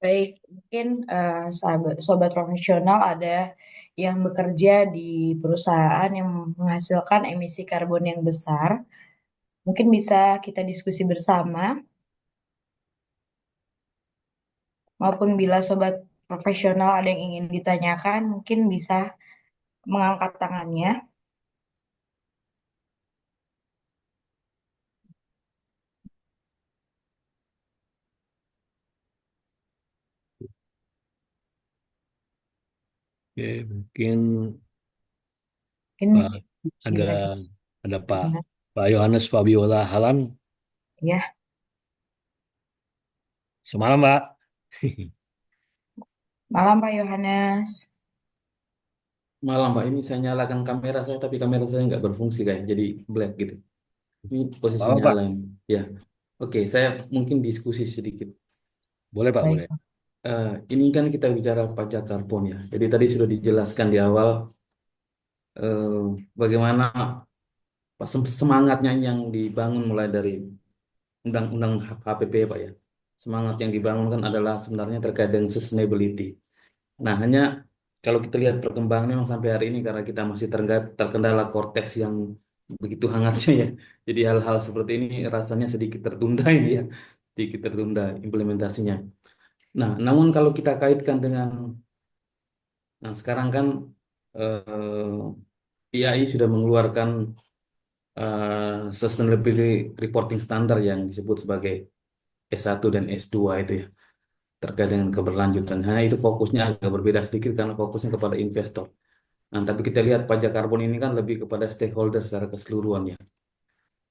Baik, mungkin sahabat, sobat profesional ada yang bekerja di perusahaan yang menghasilkan emisi karbon yang besar. Mungkin bisa kita diskusi bersama, maupun bila sobat profesional ada yang ingin ditanyakan, mungkin bisa mengangkat tangannya. Oke, mungkin Mungkin Pak ada bila ada Pak Yohanes Fabiola Halan. ya, Semalam, Pak. malam Pak Yohanes. Malam Pak, ini saya nyalakan kamera saya, tapi kamera saya nggak berfungsi kayak, jadi black gitu. Ini Apa, posisinya Pak? lain. Ya, oke, saya mungkin diskusi sedikit. Boleh, Pak, Baik. boleh. Ini kan kita bicara pajak karbon ya. Jadi tadi sudah dijelaskan di awal bagaimana semangatnya yang dibangun mulai dari Undang-Undang HPP Pak ya. Semangat yang dibangun kan adalah sebenarnya terkait dengan sustainability. Nah, hanya kalau kita lihat perkembangannya memang sampai hari ini karena kita masih terkendala korteks yang begitu hangatnya ya. Jadi hal-hal seperti ini rasanya sedikit tertunda ini ya, sedikit tertunda implementasinya. Nah, namun kalau kita kaitkan dengan, nah sekarang kan IAI sudah mengeluarkan Sustainability Reporting Standard yang disebut sebagai S1 dan S2 itu ya, terkait dengan keberlanjutan. Nah, itu fokusnya agak berbeda sedikit karena fokusnya kepada investor. Nah, tapi kita lihat pajak karbon ini kan lebih kepada stakeholder secara keseluruhan ya.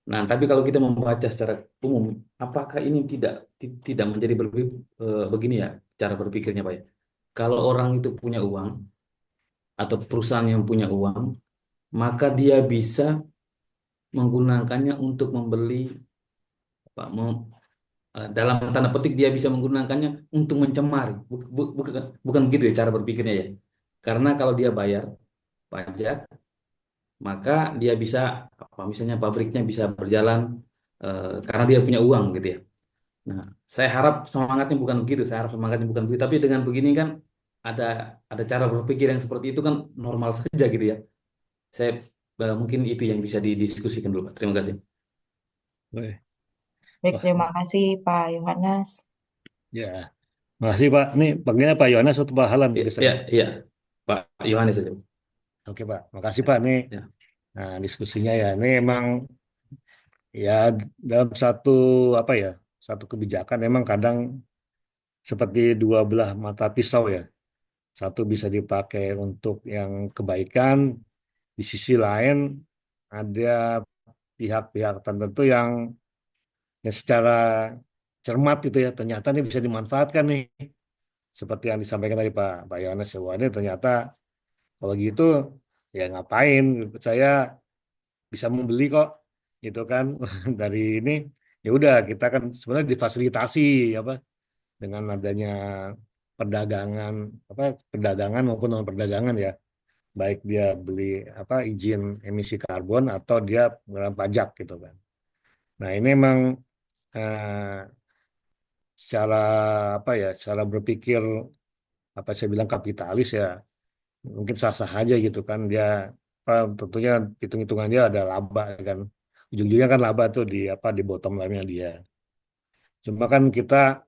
Nah, tapi kalau kita membaca secara umum, apakah ini tidak menjadi begini ya cara berpikirnya Pak ya? Kalau orang itu punya uang atau perusahaan yang punya uang, maka dia bisa menggunakannya untuk membeli apa, dalam tanda petik dia bisa menggunakannya untuk mencemari. Bukan begitu ya cara berpikirnya ya. Karena kalau dia bayar pajak, maka dia bisa apa misalnya pabriknya bisa berjalan karena dia punya uang gitu ya. Nah, saya harap semangatnya bukan begitu, saya harap semangatnya bukan begitu, tapi dengan begini kan ada ada cara berpikir yang seperti itu kan normal saja gitu ya. Saya mungkin itu yang bisa didiskusikan dulu, Pak. Terima kasih. Boleh. Baik, Wah, terima kasih Pak Yohanes. ya. Makasih Pak. Ini panggilnya Pak Yohanes atau Pak Halan Ya, biasanya? ya, ya. Pak Yohanes saja. Oke Pak. Makasih Pak. Nih, Ya, nah, diskusinya ya. Ini emang ya dalam satu apa ya, satu kebijakan emang kadang seperti dua belah mata pisau ya. Satu bisa dipakai untuk yang kebaikan, di sisi lain ada pihak-pihak tertentu yang secara cermat itu ya ternyata ini bisa dimanfaatkan nih. Seperti yang disampaikan tadi Pak Yohanes ya, wah, ini ternyata kalau gitu ya ngapain? Saya bisa membeli kok, gitu kan dari ini. Ya udah kita kan sebenarnya difasilitasi apa dengan adanya perdagangan apa perdagangan maupun non perdagangan ya, baik dia beli apa izin emisi karbon atau dia mengenakan pajak gitu kan. Nah ini memang eh, secara apa ya, secara berpikir apa saya bilang kapitalis ya mungkin sah-sah aja gitu kan dia apa, tentunya hitung-hitungan dia ada laba kan, ujung-ujungnya kan laba tuh di apa di bottom line-nya dia. Cuma kan kita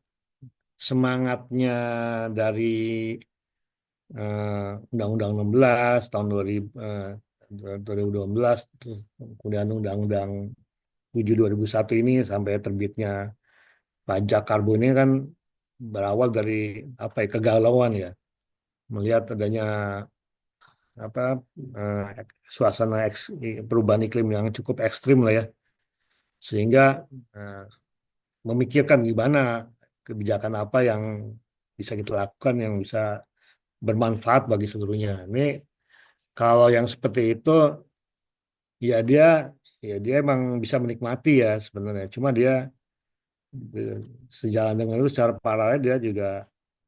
semangatnya dari Undang-Undang 16 tahun 2000, 2012 terus kemudian Undang-Undang 7 2001 ini sampai terbitnya pajak karbon ini kan berawal dari apa ya kegalauan ya, melihat adanya apa suasana perubahan iklim yang cukup ekstrim lah ya, sehingga eh, memikirkan gimana kebijakan apa yang bisa kita lakukan yang bisa bermanfaat bagi seluruhnya. Ini kalau yang seperti itu ya dia emang bisa menikmati ya sebenarnya. Cuma dia eh, sejalan dengan itu secara paralel dia juga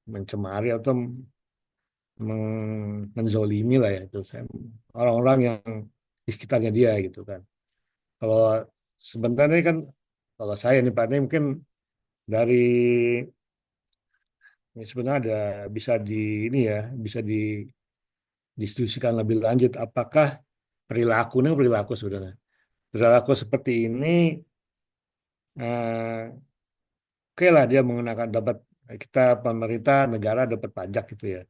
mencemari atau menzolimi lah ya itu orang-orang yang di sekitarnya dia gitu kan. Kalau sebenarnya kan kalau saya nih Pak ini mungkin dari ini sebenarnya ada bisa di ini ya bisa didiskusikan lebih lanjut apakah perilaku sebenarnya perilaku seperti ini oke lah dia menggunakan dapat kita pemerintah negara dapat pajak gitu ya.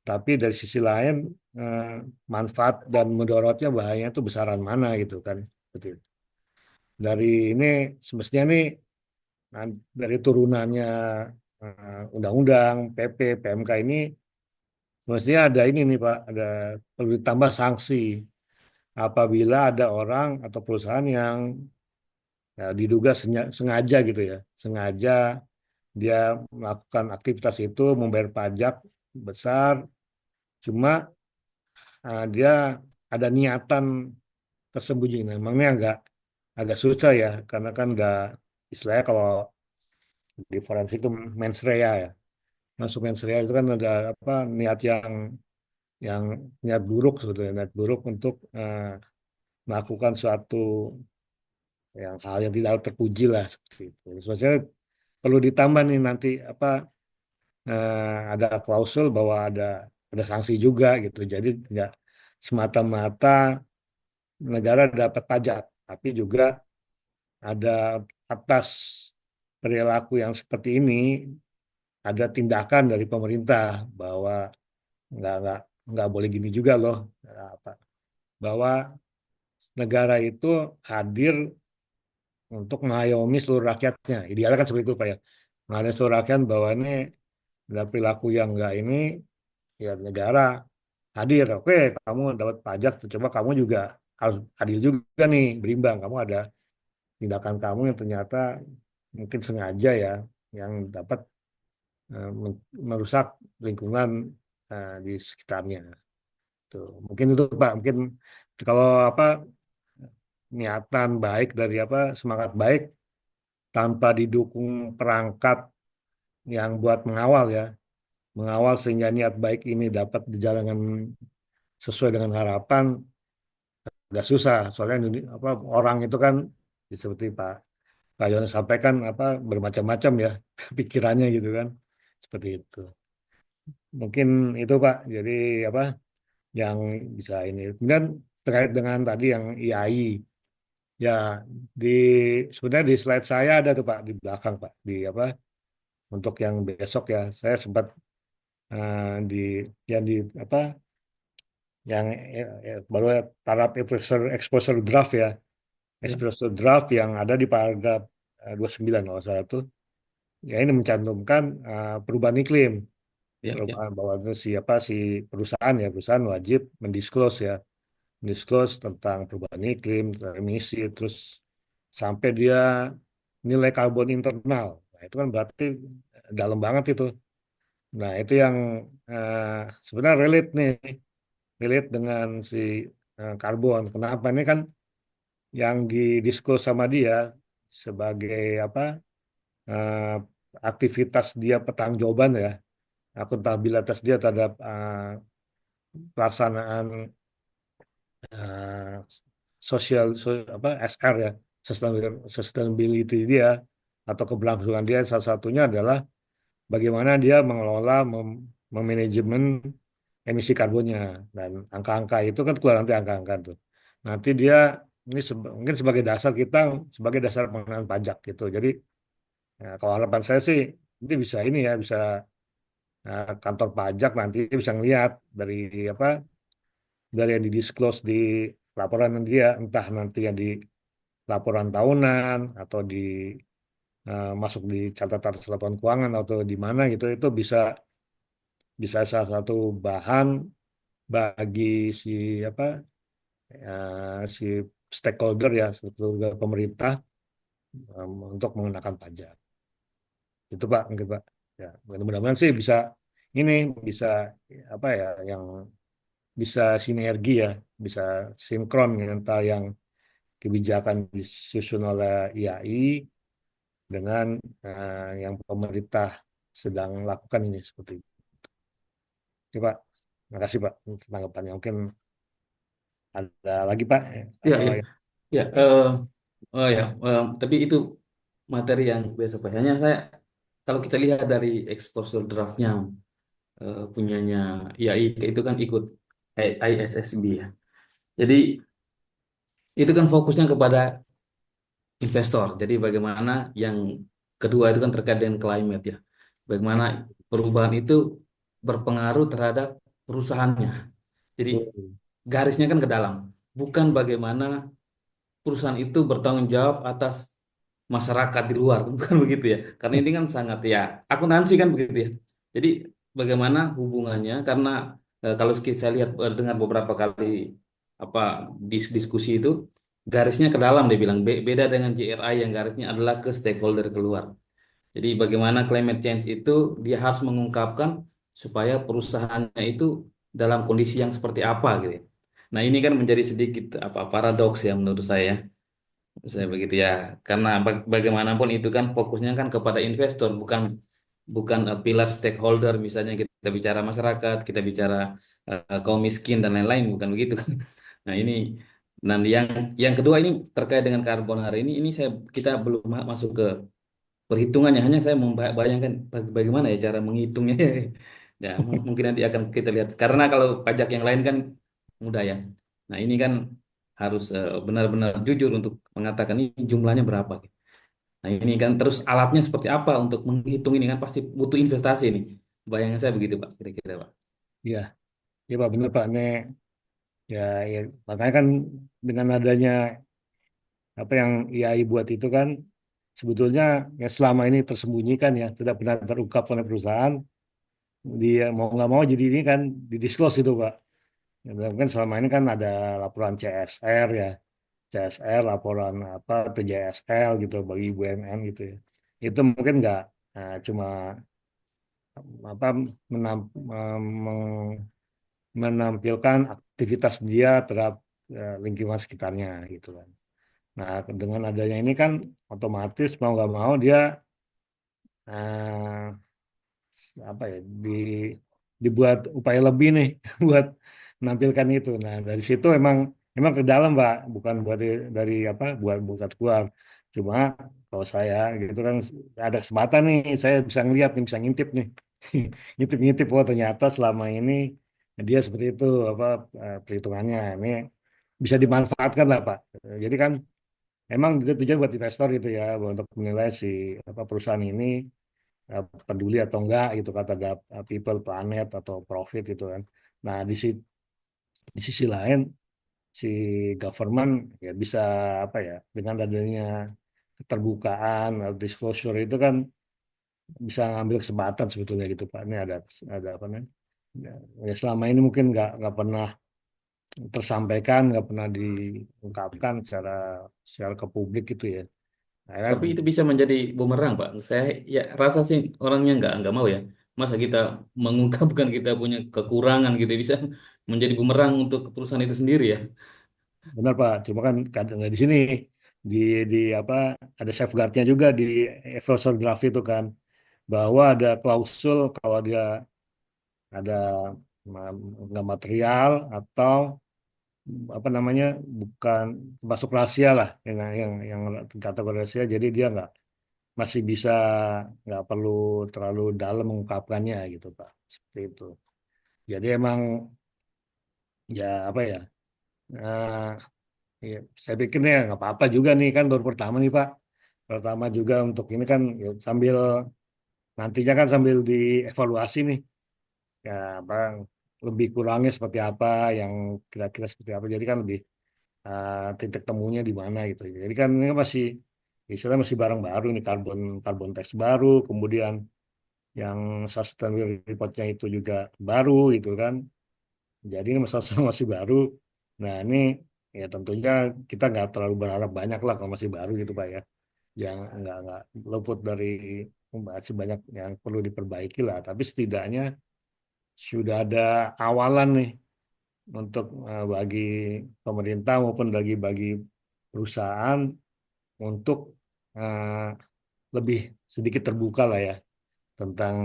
Tapi dari sisi lain eh, manfaat dan mudaratnya bahayanya itu besaran mana gitu kan. Seperti itu. Dari ini semestinya nih dari turunannya undang-undang, PP, PMK ini mestinya ada ini nih Pak, ada perlu ditambah sanksi apabila ada orang atau perusahaan yang ya, diduga sengaja gitu ya, sengaja dia melakukan aktivitas itu membayar pajak besar, cuma dia ada niatan tersembunyi. Nah, memangnya agak agak susah ya, karena kan udah istilahnya kalau di forensik itu mens rea ya. Masuk mens rea itu kan ada apa yang niat buruk sebetulnya, niat buruk untuk melakukan suatu yang hal yang tidak terpuji lah seperti itu. Sebenarnya perlu ditambah nih nanti apa ada klausul bahwa ada sanksi juga gitu. Jadi tidak semata-mata negara dapat pajak, tapi juga ada atas perilaku yang seperti ini ada tindakan dari pemerintah bahwa nggak nggak nggak boleh gini juga loh apa bahwa negara itu hadir untuk mengayomi seluruh rakyatnya. Idealnya kan seperti itu Pak ya. Mengayomi seluruh rakyat bahwa ini ada perilaku yang nggak ini ya negara hadir. Oke, kamu dapat pajak, coba kamu juga harus adil juga nih, berimbang. Kamu ada tindakan kamu yang ternyata mungkin sengaja ya, yang dapat merusak lingkungan di sekitarnya. Tuh. Mungkin itu Pak, mungkin kalau apa niatan baik dari apa semangat baik tanpa didukung perangkat yang buat mengawal ya, mengawal sehingga niat baik ini dapat dijalankan sesuai dengan harapan, agak susah. Soalnya apa orang itu kan seperti Pak Yohanes sampaikan apa bermacam-macam ya pikirannya gitu kan, seperti itu. Mungkin itu Pak. Jadi apa yang bisa ini. Kemudian terkait dengan tadi yang IAI. Ya, di sebenarnya di slide saya ada tuh Pak di belakang Pak di apa untuk yang besok ya. Saya sempat eh, di yang di apa yang baru taraf exposure exposure draft ya. Ya, Exposure draft yang ada di paragraf 29 kalau saya tuh. Ya ini mencantumkan perubahan iklim. ya, ya, Perubahan bahwa itu si perusahaan ya perusahaan wajib mendisclose ya disclose tentang perubahan iklim, emisi, terus sampai dia nilai karbon internal. Nah, itu kan berarti dalam banget itu. Nah, itu yang eh, sebenarnya relate nih, relate dengan si karbon. Kenapa ini kan yang didisclose sama dia sebagai apa eh, aktivitas dia pertanggungjawaban ya, akuntabilitas dia terhadap pelaksanaan eh, apa SR ya sustainability dia atau keberlangsungan dia salah satunya adalah bagaimana dia mengelola memanajemen emisi karbonnya dan angka-angka itu kan keluar nanti angka-angka tuh nanti dia ini mungkin sebagai dasar kita sebagai dasar pengenaan pajak gitu jadi ya, kalau harapan saya sih ini bisa ini ya bisa kantor pajak nanti bisa ngelihat dari apa dari yang didisclose di laporan dia entah nanti yang di laporan tahunan atau di masuk di catatan laporan keuangan atau di mana gitu itu bisa bisa salah satu bahan bagi si apa si stakeholder ya stakeholder pemerintah untuk mengenakan pajak itu Pak mungkin Pak ya mudah-mudahan sih bisa ini bisa apa ya yang bisa sinergi ya bisa sinkron ya, antara yang kebijakan disusun oleh IAI dengan yang pemerintah sedang lakukan ini seperti itu. Oke, Pak. Terima kasih Pak untuk tanggapannya. Mungkin ada lagi Pak ya, atau ya, yang ya. Oh ya, tapi itu materi yang biasa Pak. Hanya saya kalau kita lihat dari exposure draftnya punyanya IAI itu kan ikut ISSB ya. Jadi itu kan fokusnya kepada investor. Jadi bagaimana yang kedua itu kan terkait dengan climate ya. Bagaimana perubahan itu berpengaruh terhadap perusahaannya. Jadi betul. garisnya kan ke dalam. Bukan bagaimana perusahaan itu bertanggung jawab atas masyarakat di luar, bukan begitu ya. Karena ini kan sangat ya akuntansi kan begitu ya. Jadi bagaimana hubungannya karena kalau saya lihat dengar beberapa kali apa diskusi itu garisnya ke dalam dia bilang beda dengan JRI yang garisnya adalah ke stakeholder keluar. Jadi bagaimana climate change itu dia harus mengungkapkan supaya perusahaannya itu dalam kondisi yang seperti apa gitu ya. Nah, ini kan menjadi sedikit apa paradoks ya menurut saya. Saya begitu ya, karena bagaimanapun itu kan fokusnya kan kepada investor, bukan bukan pilar stakeholder. Misalnya kita bicara masyarakat, kita bicara kaum miskin dan lain-lain, bukan begitu kan? Nah ini, dan yang kedua ini terkait dengan karbon hari ini saya kita belum masuk ke perhitungannya. Hanya saya membayangkan bagaimana ya cara menghitungnya. Ya mungkin nanti akan kita lihat. Karena kalau pajak yang lain kan mudah ya. Nah ini kan harus benar-benar jujur untuk mengatakan ini jumlahnya berapa. Nah ini kan terus alatnya seperti apa untuk menghitung ini kan pasti butuh investasi ini. Bayangan saya begitu Pak, kira-kira Pak. Iya, iya Pak benar Pak. Nih ya, ya makanya kan dengan adanya apa yang IAI buat itu kan sebetulnya ya selama ini tersembunyikan ya tidak pernah terungkap oleh perusahaan dia mau nggak mau jadi ini kan didisclose itu Pak. Ya, mungkin selama ini kan ada laporan CSR ya CSR, laporan apa atau JSL gitu bagi BUMN gitu ya. Itu mungkin nggak cuma apa menampilkan aktivitas dia terhadap lingkungan sekitarnya gitu kan. Nah, dengan adanya ini kan otomatis mau nggak mau dia eh, apa ya dibuat upaya lebih nih buat menampilkan itu. Nah, dari situ emang emang ke dalam, Pak, bukan buat dari apa buat keluar. Cuma kalau saya gitu kan ada kesempatan nih, saya bisa ngeliat nih, bisa ngintip nih. Ngintip-ngintip oh ternyata selama ini dia seperti itu apa perhitungannya. Ini bisa dimanfaatkan lah Pak. Jadi kan emang itu tujuan buat investor gitu ya, untuk menilai si apa perusahaan ini peduli atau enggak gitu kata people, planet atau profit gitu kan. Nah di sisi lain si government ya bisa apa ya dengan adanya keterbukaan atau disclosure itu kan bisa ngambil kesempatan sebetulnya gitu Pak. Ini ada apa namanya? Ya, ya selama ini mungkin nggak pernah tersampaikan, nggak pernah diungkapkan secara ke publik gitu ya. Akhirnya Tapi itu bisa menjadi bumerang, Pak. Saya ya rasa sih orangnya nggak mau ya. Masa kita mengungkapkan kita punya kekurangan gitu bisa menjadi bumerang untuk perusahaan itu sendiri ya. benar Pak. Cuma kan kadang di sini di apa ada safeguardnya juga di Evosor Draft itu kan bahwa ada klausul kalau dia ada nggak material atau apa namanya bukan masuk rahasia lah yang kategori rahasia jadi dia nggak masih bisa nggak perlu terlalu dalam mengungkapkannya gitu Pak seperti itu jadi emang ya apa ya ya, saya pikir ya nggak apa-apa juga nih kan baru pertama nih Pak pertama juga untuk ini kan ya, sambil nantinya kan sambil dievaluasi nih ya bang lebih kurangnya seperti apa yang kira-kira seperti apa jadi kan lebih titik temunya di mana gitu. Jadi kan ini kan masih istilahnya masih barang baru nih karbon karbon tax baru, kemudian yang sustainability reportnya itu juga baru gitu kan. Jadi ini masalah masih baru. Nah ini ya tentunya kita nggak terlalu berharap banyak lah kalau masih baru gitu Pak ya. Yang nggak luput dari masih banyak yang perlu diperbaiki lah. Tapi setidaknya sudah ada awalan nih untuk bagi pemerintah maupun bagi perusahaan untuk eh, lebih sedikit terbuka lah ya tentang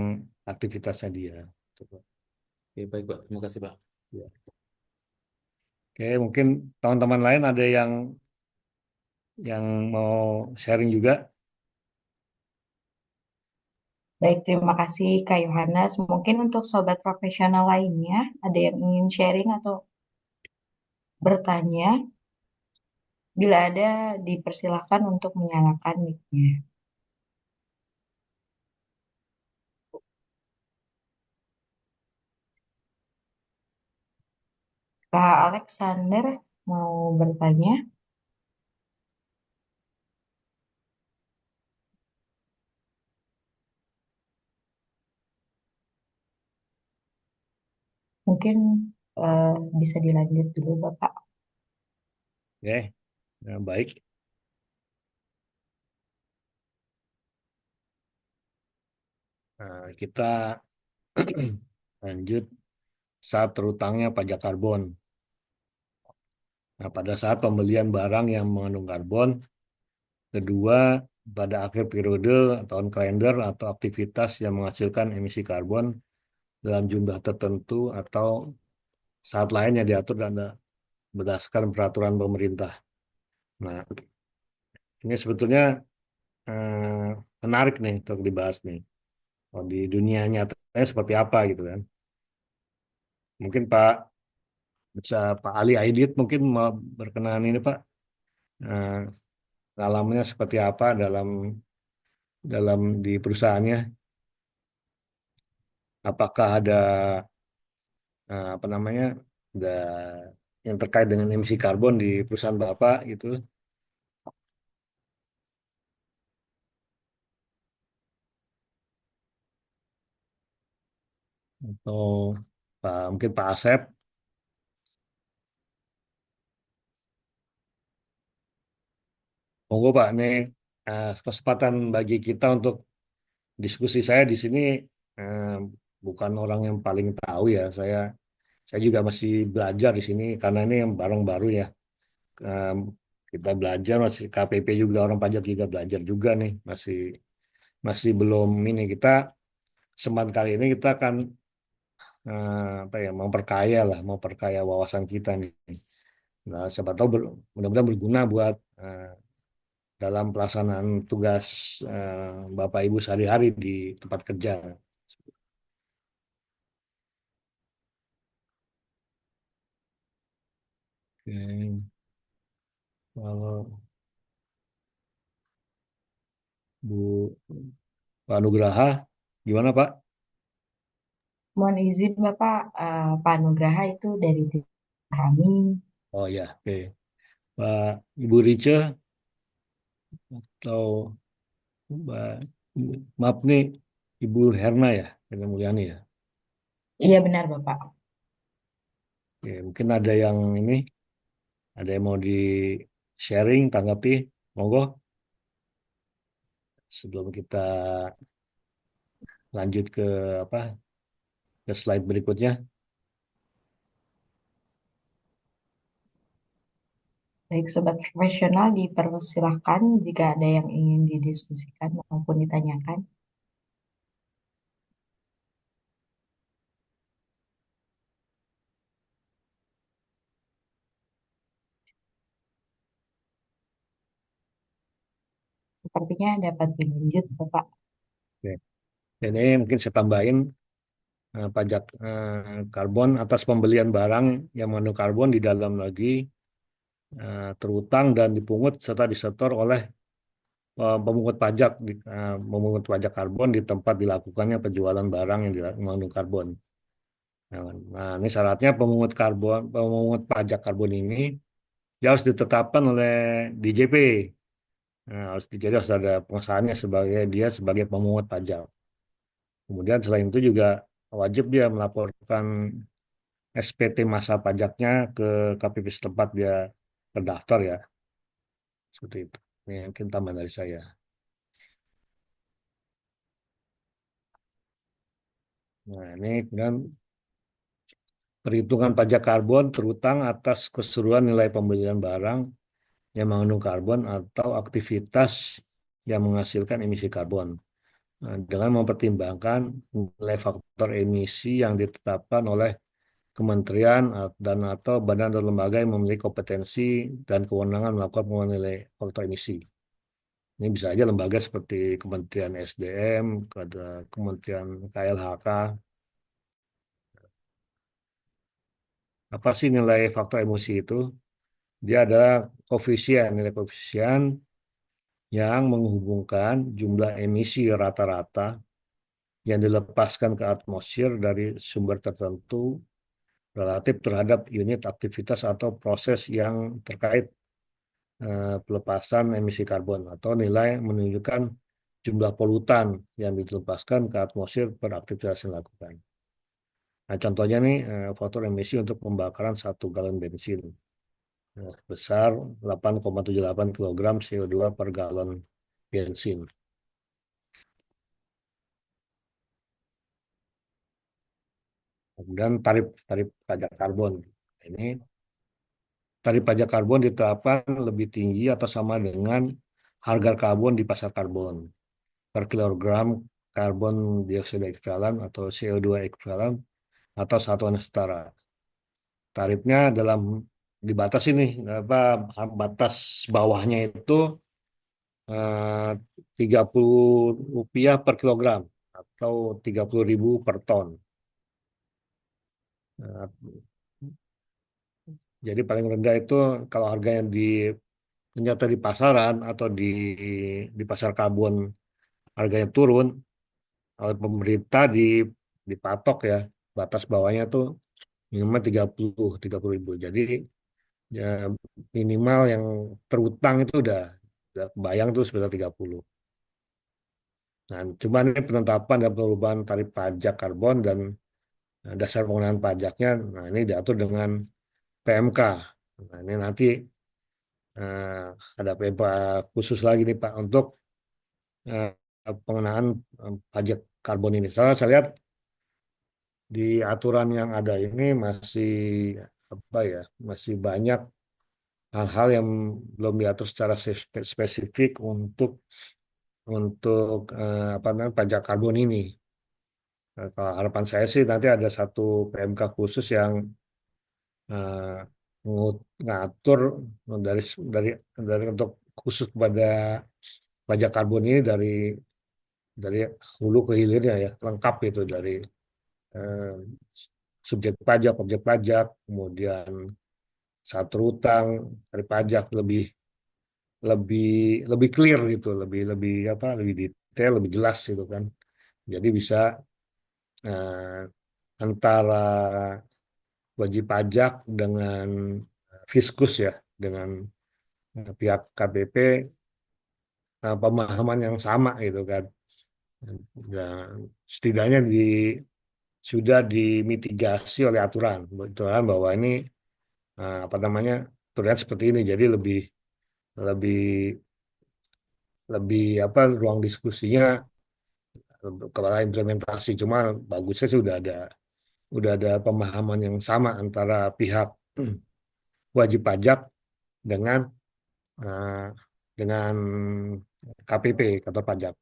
aktivitasnya dia. Coba. Oke, baik, Pak. Terima kasih, Pak. Ya. Oke, mungkin teman-teman lain ada yang mau sharing juga. Baik, terima kasih Kak Yohanes. Mungkin untuk sobat profesional lainnya, ada yang ingin sharing atau bertanya? Bila ada, dipersilahkan untuk menyalakan mic-nya. Kak Alexander mau bertanya? Mungkin eh, bisa dilanjut dulu, Bapak. Oke, nah, baik. Nah, kita lanjut saat terutangnya pajak karbon. Nah, pada saat pembelian barang yang mengandung karbon, kedua, pada akhir periode tahun kalender atau aktivitas yang menghasilkan emisi karbon dalam jumlah tertentu atau saat lain yang diatur dan berdasarkan peraturan pemerintah. Nah, ini sebetulnya eh, menarik nih untuk dibahas nih. Oh, di dunia nyatanya seperti apa gitu kan. Mungkin Pak Ali Aidit mungkin mau berkenan ini Pak, eh, pengalamannya seperti apa dalam di perusahaannya. Apakah ada apa namanya ada yang terkait dengan emisi karbon di perusahaan Bapak gitu atau mungkin Pak Asep. Monggo Pak, ini kesempatan bagi kita untuk diskusi saya di sini eh, bukan orang yang paling tahu ya. Saya juga masih belajar di sini karena ini yang barang baru ya. Eh, kita belajar masih KPP juga orang pajak juga belajar juga nih. Masih masih belum ini kita kesempatan kali ini kita akan apa ya memperkaya wawasan kita nih. Nah, siapa tahu mudah-mudahan berguna buat dalam pelaksanaan tugas Bapak Ibu sehari-hari di tempat kerja. Oke. Kalau Bu Pak Nugraha, gimana Pak? Mohon izin Bapak, Pak Nugraha itu dari tim kami. Oh ya, oke. Pak Ibu Rice atau Mbak, maaf nih, Ibu Herna ya, Herna Mulyani ya. Iya benar Bapak. Oke, mungkin ada yang ini, ada yang mau di sharing, tanggapi, monggo sebelum kita lanjut ke apa ke slide berikutnya. Baik Sobat Profesional, dipersilahkan jika ada yang ingin didiskusikan maupun ditanyakan. Sepertinya dapat dilanjut Bapak. Oke. Dan ini mungkin saya tambahin pajak karbon atas pembelian barang yang mengandung karbon di dalam negeri terutang dan dipungut serta disetor oleh pemungut pajak memungut pajak karbon di tempat dilakukannya penjualan barang yang mengandung karbon. Nah, ini syaratnya pemungut pajak karbon ini dia harus ditetapkan oleh DJP. Nah, jadi harus ada pengesahannya sebagai pemungut pajak. Kemudian selain itu juga wajib dia melaporkan SPT masa pajaknya ke KPP setempat dia terdaftar ya. Seperti itu. Ini mungkin tambahan dari saya. Nah, ini kemudian perhitungan pajak karbon terutang atas keseluruhan nilai pembelian barang yang mengandung karbon atau aktivitas yang menghasilkan emisi karbon. Nah, dengan mempertimbangkan nilai faktor emisi yang ditetapkan oleh kementerian dan atau badan atau lembaga yang memiliki kompetensi dan kewenangan melakukan pengurangan nilai faktor emisi. Ini bisa aja lembaga seperti Kementerian SDM, ada Kementerian KLHK. Apa sih nilai faktor emisi itu? Dia adalah nilai koefisien yang menghubungkan jumlah emisi rata-rata yang dilepaskan ke atmosfer dari sumber tertentu relatif terhadap unit aktivitas atau proses yang terkait pelepasan emisi karbon atau nilai menunjukkan jumlah polutan yang dilepaskan ke atmosfer per aktivitas yang dilakukan. Nah, contohnya nih faktor emisi untuk pembakaran 1 galon bensin besar 8,78 kilogram CO2 per galon bensin. Kemudian tarif tarif pajak karbon. Ini tarif pajak karbon ditetapkan lebih tinggi atau sama dengan harga karbon di pasar karbon per kilogram karbon dioksida ekuivalen atau CO2 ekuivalen atau satuan setara. Tarifnya dibatasi nih apa batas bawahnya itu eh, Rp30 per kilogram atau 30.000 per ton. Nah, jadi paling rendah itu kalau harganya ternyata di pasaran atau di pasar karbon harganya turun oleh pemerintah dipatok ya batas bawahnya tuh minimal 30 ribu. Jadi ya, minimal yang terutang itu udah kebayang tuh sebesar 30. Nah, cuman ini penetapan dan perubahan tarif pajak karbon dan dasar pengenaan pajaknya, nah ini diatur dengan PMK. Nah, ini nanti eh, ada PMK khusus lagi nih Pak untuk eh, pengenaan pajak karbon ini. Soalnya saya lihat di aturan yang ada ini masih apa ya, masih banyak hal-hal yang belum diatur secara spesifik untuk apa namanya pajak karbon ini. Nah, kalau harapan saya sih nanti ada satu PMK khusus yang eh, ngatur dari dari dari untuk khusus pada pajak karbon ini dari hulu ke hilirnya ya lengkap itu dari eh, subjek pajak, objek pajak, kemudian satu utang, dari pajak lebih lebih lebih clear gitu, lebih lebih apa, lebih detail, lebih jelas gitu kan. Jadi bisa eh, antara wajib pajak dengan fiskus ya, dengan pihak KPP pemahaman yang sama gitu kan. Dan setidaknya sudah dimitigasi oleh aturan bahwa ini apa namanya, terlihat seperti ini. Jadi lebih lebih lebih apa, ruang diskusinya kepada implementasi. Cuma bagusnya sih udah ada pemahaman yang sama antara pihak wajib pajak dengan eh, dengan KPP, kantor pajak.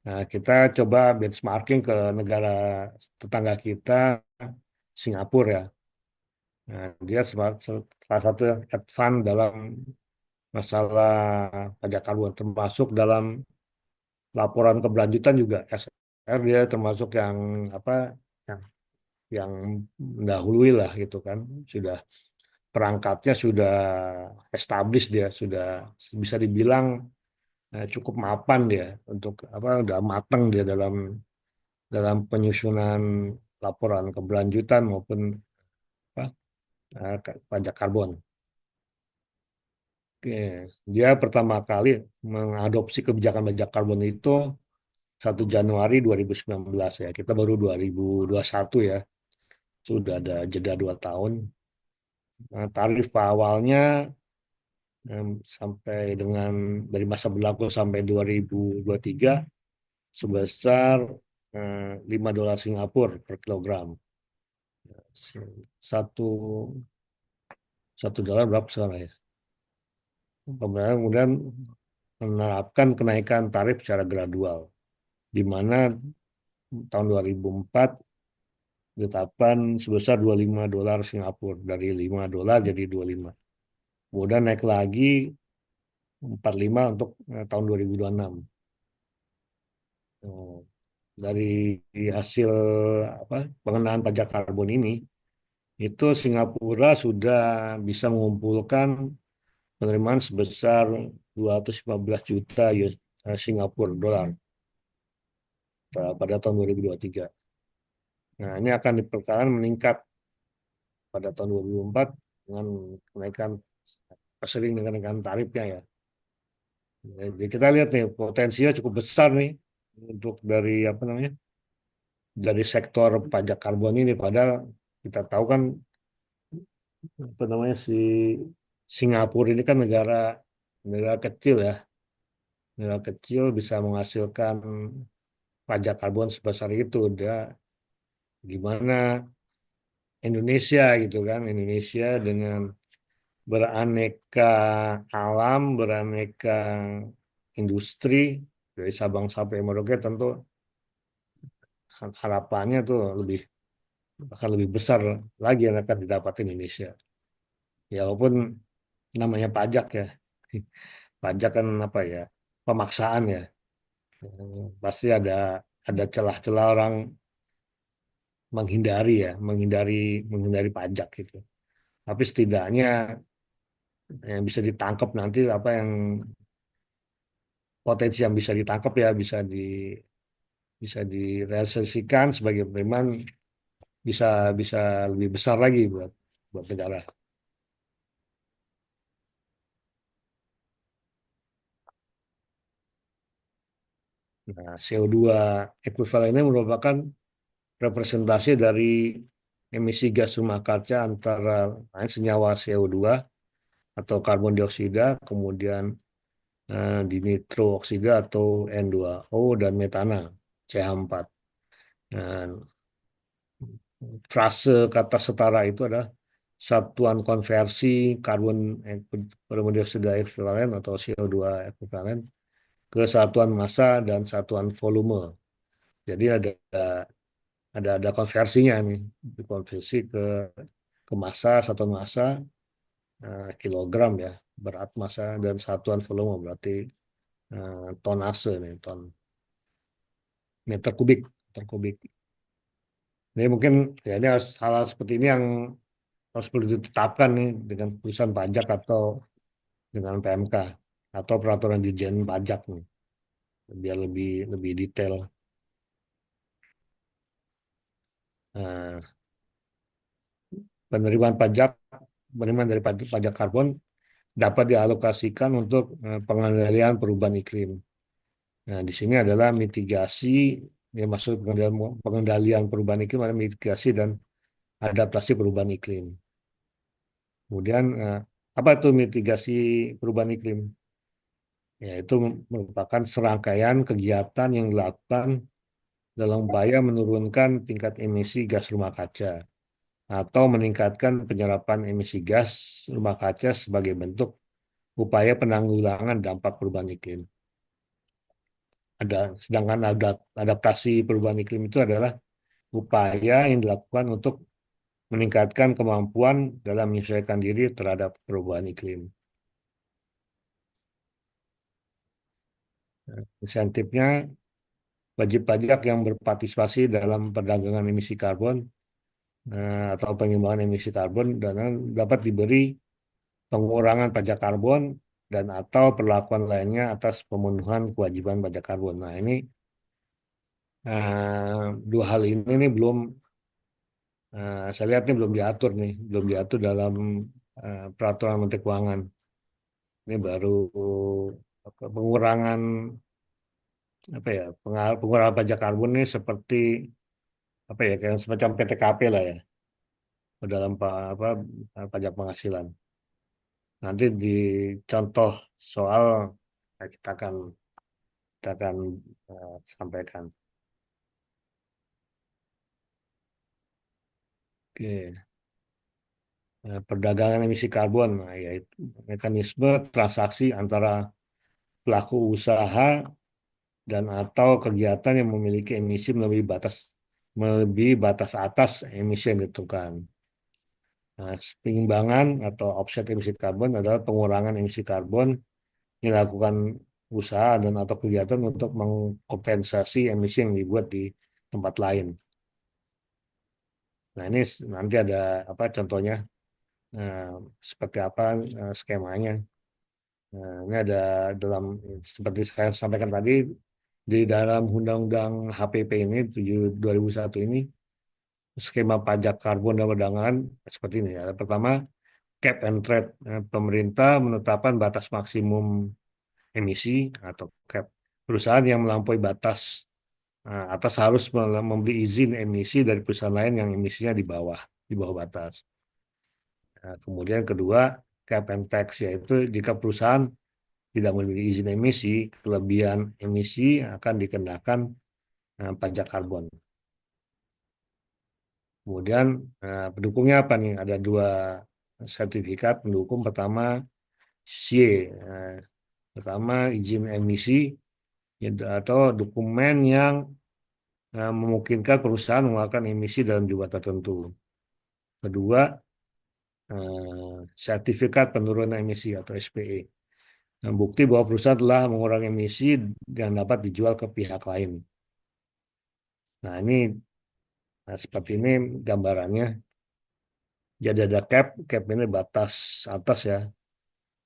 Nah, kita coba benchmarking ke negara tetangga kita, Singapura ya. Nah, dia salah satu yang advance dalam masalah pajak karbon, termasuk dalam laporan keberlanjutan juga. SR dia termasuk yang apa, yang yang mendahului lah gitu kan. Sudah perangkatnya sudah established, dia sudah bisa dibilang cukup mapan dia untuk apa, udah matang dia dalam dalam penyusunan laporan keberlanjutan maupun apa, pajak karbon. Oke. Dia pertama kali mengadopsi kebijakan pajak karbon itu 1 Januari 2019 ya. Kita baru 2021 ya. Sudah ada jeda 2 tahun. Nah, tarif awalnya sampai dengan dari masa berlaku sampai 2023 sebesar $5 Singapura per kilogram. Satu satu dolar berapa sekarang ya? Pemerintah kemudian menerapkan kenaikan tarif secara gradual, di mana tahun 2004 ditetapkan sebesar $25 Singapura, dari $5 jadi 25. Kemudian naik lagi 45 untuk tahun 2026. Oh, dari hasil apa, pengenaan pajak karbon ini, itu Singapura sudah bisa mengumpulkan penerimaan sebesar 215 juta Singapura dolar pada tahun 2023. Nah, ini akan diperkirakan meningkat pada tahun 2024 dengan kenaikan, sering dengan kenaikan tarifnya ya. Jadi kita lihat nih potensinya cukup besar nih untuk dari apa namanya, dari sektor pajak karbon ini. Padahal kita tahu kan apa namanya, Singapura ini kan negara negara kecil ya, negara kecil bisa menghasilkan pajak karbon sebesar itu. Dia gimana Indonesia gitu kan, Indonesia dengan beraneka alam, beraneka industri dari Sabang sampai Merauke, tentu harapannya tuh akan lebih besar lagi yang akan didapat Indonesia. Ya walaupun namanya pajak ya, pajak kan apa ya, pemaksaan ya. Pasti ada celah-celah orang menghindari ya, menghindari pajak gitu. Tapi setidaknya yang bisa ditangkap nanti apa yang potensi yang bisa ditangkap ya, bisa direalisasikan sebagai penerimaan, bisa bisa lebih besar lagi buat buat negara. Nah, CO2 ekuivalen ini merupakan representasi dari emisi gas rumah kaca antara lain senyawa CO2 atau karbon dioksida, kemudian dinitrooksida atau N2O, dan metana CH4. Nah, frase kata setara itu adalah satuan konversi karbon karbon dioksida ekuivalen atau CO2 ekuivalen ke satuan massa dan satuan volume. Jadi ada konversinya nih, dikonversi ke massa, satuan massa, kilogram ya, berat massa, dan satuan volume berarti tonase nih, meter kubik, meter kubik. Jadi mungkin ya ini hal seperti ini yang harus perlu ditetapkan nih dengan keputusan pajak atau dengan PMK atau peraturan dirjen pajak nih, biar lebih lebih detail. Nah, penerimaan pajak penerimaan dari pajak karbon dapat dialokasikan untuk pengendalian perubahan iklim. Nah, di sini adalah mitigasi, ya maksud pengendalian perubahan iklim adalah mitigasi dan adaptasi perubahan iklim. Kemudian apa itu mitigasi perubahan iklim? Yaitu merupakan serangkaian kegiatan yang dilakukan dalam upaya menurunkan tingkat emisi gas rumah kaca atau meningkatkan penyerapan emisi gas rumah kaca sebagai bentuk upaya penanggulangan dampak perubahan iklim. Sedangkan adaptasi perubahan iklim itu adalah upaya yang dilakukan untuk meningkatkan kemampuan dalam menyesuaikan diri terhadap perubahan iklim. Insentifnya, wajib pajak yang berpartisipasi dalam perdagangan emisi karbon atau pengembangan emisi karbon dan dapat diberi pengurangan pajak karbon dan atau perlakuan lainnya atas pemenuhan kewajiban pajak karbon. Nah, ini dua hal ini nih saya lihat nih belum diatur dalam peraturan Menteri Keuangan. Ini baru pengurangan apa ya, pengurangan pajak karbon ini seperti apa ya, kayak semacam PTKP lah ya, dalam pajak penghasilan. Nanti di contoh soal kita akan sampaikan. Oke. Perdagangan emisi karbon, nah, yaitu mekanisme transaksi antara pelaku usaha dan atau kegiatan yang memiliki emisi melebihi batas atas emisi yang ditentukan. Nah, penimbangan atau offset emisi karbon adalah pengurangan emisi karbon yang dilakukan usaha dan atau kegiatan untuk mengkompensasi emisi yang dibuat di tempat lain. Nah, ini nanti ada apa contohnya, eh, seperti apa skemanya. Nah, ini ada dalam seperti saya sampaikan tadi di dalam Undang-Undang HPP ini 7 2001 ini skema pajak karbon dan perdagangan seperti ini ya. Pertama, cap and trade. Pemerintah menetapkan batas maksimum emisi atau cap. Perusahaan yang melampaui batas atas harus membeli izin emisi dari perusahaan lain yang emisinya di bawah batas. Nah, kemudian kedua, cap and tax, yaitu jika perusahaan tidak memiliki izin emisi, kelebihan emisi akan dikenakan pajak karbon. Kemudian pendukungnya apa nih? Ada dua sertifikat pendukung. Pertama, SIE. Pertama, izin emisi ya, atau dokumen yang memungkinkan perusahaan mengeluarkan emisi dalam jumlah tertentu. Kedua, sertifikat penurunan emisi atau SPE. Nah, bukti bahwa perusahaan telah mengurangi emisi dan dapat dijual ke pihak lain. Nah, seperti ini gambarannya. Jadi ada cap ini batas atas ya.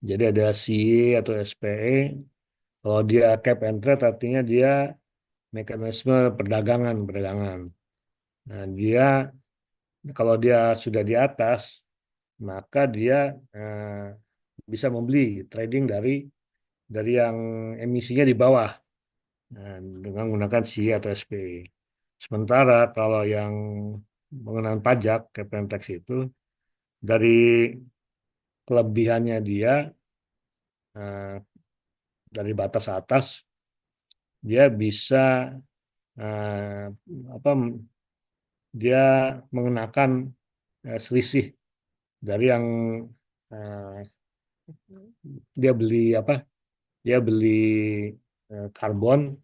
Jadi ada CE atau SPE. Kalau dia cap and trade artinya dia mekanisme perdagangan. Nah, kalau dia sudah di atas, maka dia eh, bisa membeli trading dari yang emisinya di bawah dengan menggunakan CE atau SPE. Sementara kalau yang mengenai pajak cap and tax itu dari kelebihannya dia eh, dari batas atas dia bisa eh, apa dia mengenakan selisih dari yang eh, dia beli dia beli karbon,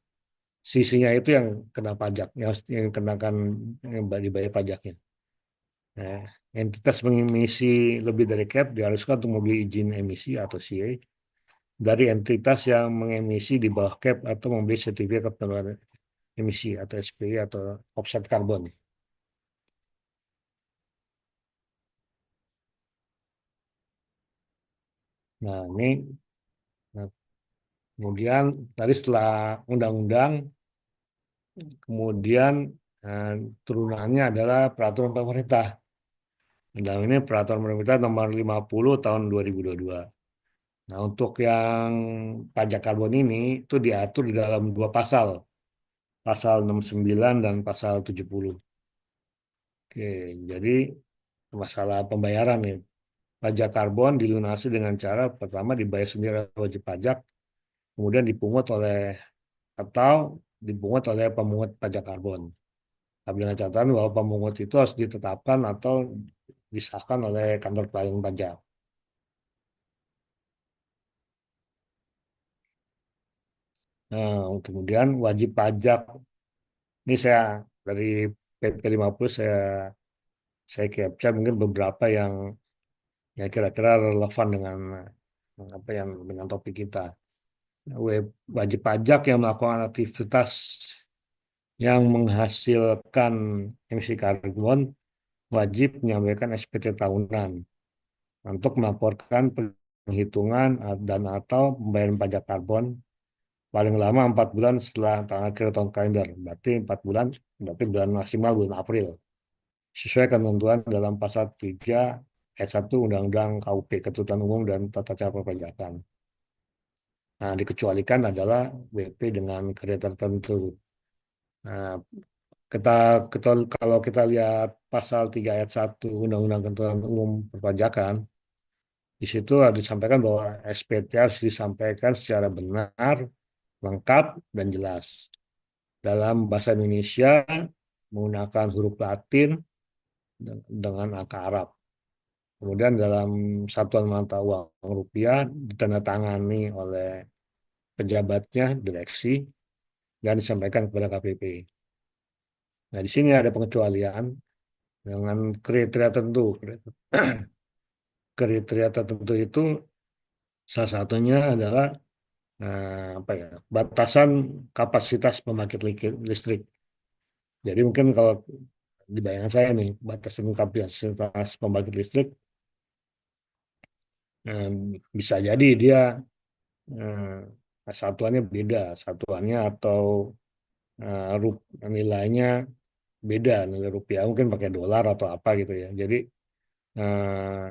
sisinya itu yang kena pajak, yang kenakan yang dibayar pajaknya. Nah, entitas mengemisi lebih dari cap diharuskan untuk membeli izin emisi atau CA dari entitas yang mengemisi di bawah cap atau membeli sertifikat penurunan emisi atau SPI atau offset karbon. Nah, ini nah, kemudian tadi setelah undang-undang, kemudian eh, turunannya adalah peraturan pemerintah. Dan ini peraturan pemerintah nomor 50 tahun 2022. Nah, untuk yang pajak karbon ini itu diatur di dalam dua pasal, pasal 69 dan pasal 70. Oke, jadi masalah pembayaran nih. Pajak karbon dilunasi dengan cara pertama dibayar sendiri oleh wajib pajak, kemudian dipungut oleh pemungut pajak karbon. Tapi dengan catatan bahwa pemungut itu harus ditetapkan atau disahkan oleh kantor pelayanan pajak. Nah, kemudian wajib pajak ini saya dari PP 50 saya capture mungkin beberapa yang kira-kira relevan dengan apa yang dengan topik kita. Wajib pajak yang melakukan aktivitas yang menghasilkan emisi karbon wajib menyampaikan SPT tahunan untuk melaporkan penghitungan dan atau pembayaran pajak karbon paling lama 4 bulan setelah tanggal akhir tahun kalender. Berarti 4 bulan, berarti bulan maksimal bulan April. Sesuai ketentuan dalam pasal 3 ayat 1 Undang-Undang KUP, Ketentuan Umum dan Tata Cara Perpajakan. Nah, dikecualikan adalah WP dengan kriteria tertentu. Nah, kita, kalau kita lihat pasal 3 ayat 1 Undang-Undang Ketentuan Umum Perpajakan, di situ ada disampaikan bahwa SPT harus disampaikan secara benar, lengkap, dan jelas. Dalam bahasa Indonesia menggunakan huruf Latin dengan angka Arab. Kemudian dalam satuan mata uang rupiah ditandatangani oleh pejabatnya, direksi, dan disampaikan kepada KPP. Nah, di sini ada pengecualian dengan kriteria tertentu. Kriteria tertentu itu salah satunya adalah apa ya, batasan kapasitas pembangkit listrik. Jadi mungkin kalau di bayangan saya nih, batasan kapasitas pembangkit listrik eh, bisa jadi dia satuannya beda, satuannya atau eh, nilainya beda, nilai rupiah mungkin pakai dolar atau apa gitu ya. Jadi eh,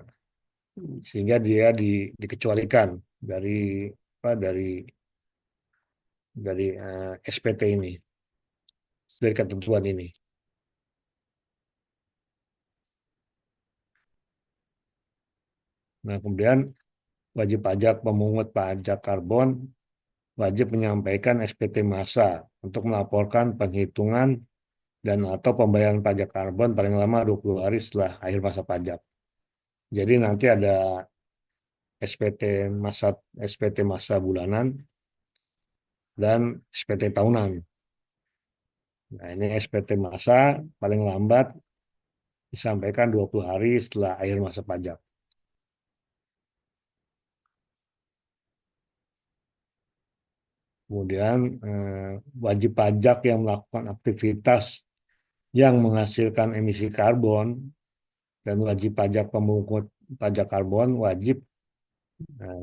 sehingga dia dikecualikan dari apa dari SPT ini, dari ketentuan ini. Nah, kemudian wajib pajak pemungut pajak karbon wajib menyampaikan SPT massa untuk melaporkan penghitungan dan atau pembayaran pajak karbon paling lama 20 hari setelah akhir masa pajak. Jadi nanti ada SPT masa bulanan dan SPT tahunan. Nah, ini SPT masa paling lambat disampaikan 20 hari setelah akhir masa pajak. Kemudian wajib pajak yang melakukan aktivitas yang menghasilkan emisi karbon dan wajib pajak pemungut pajak karbon wajib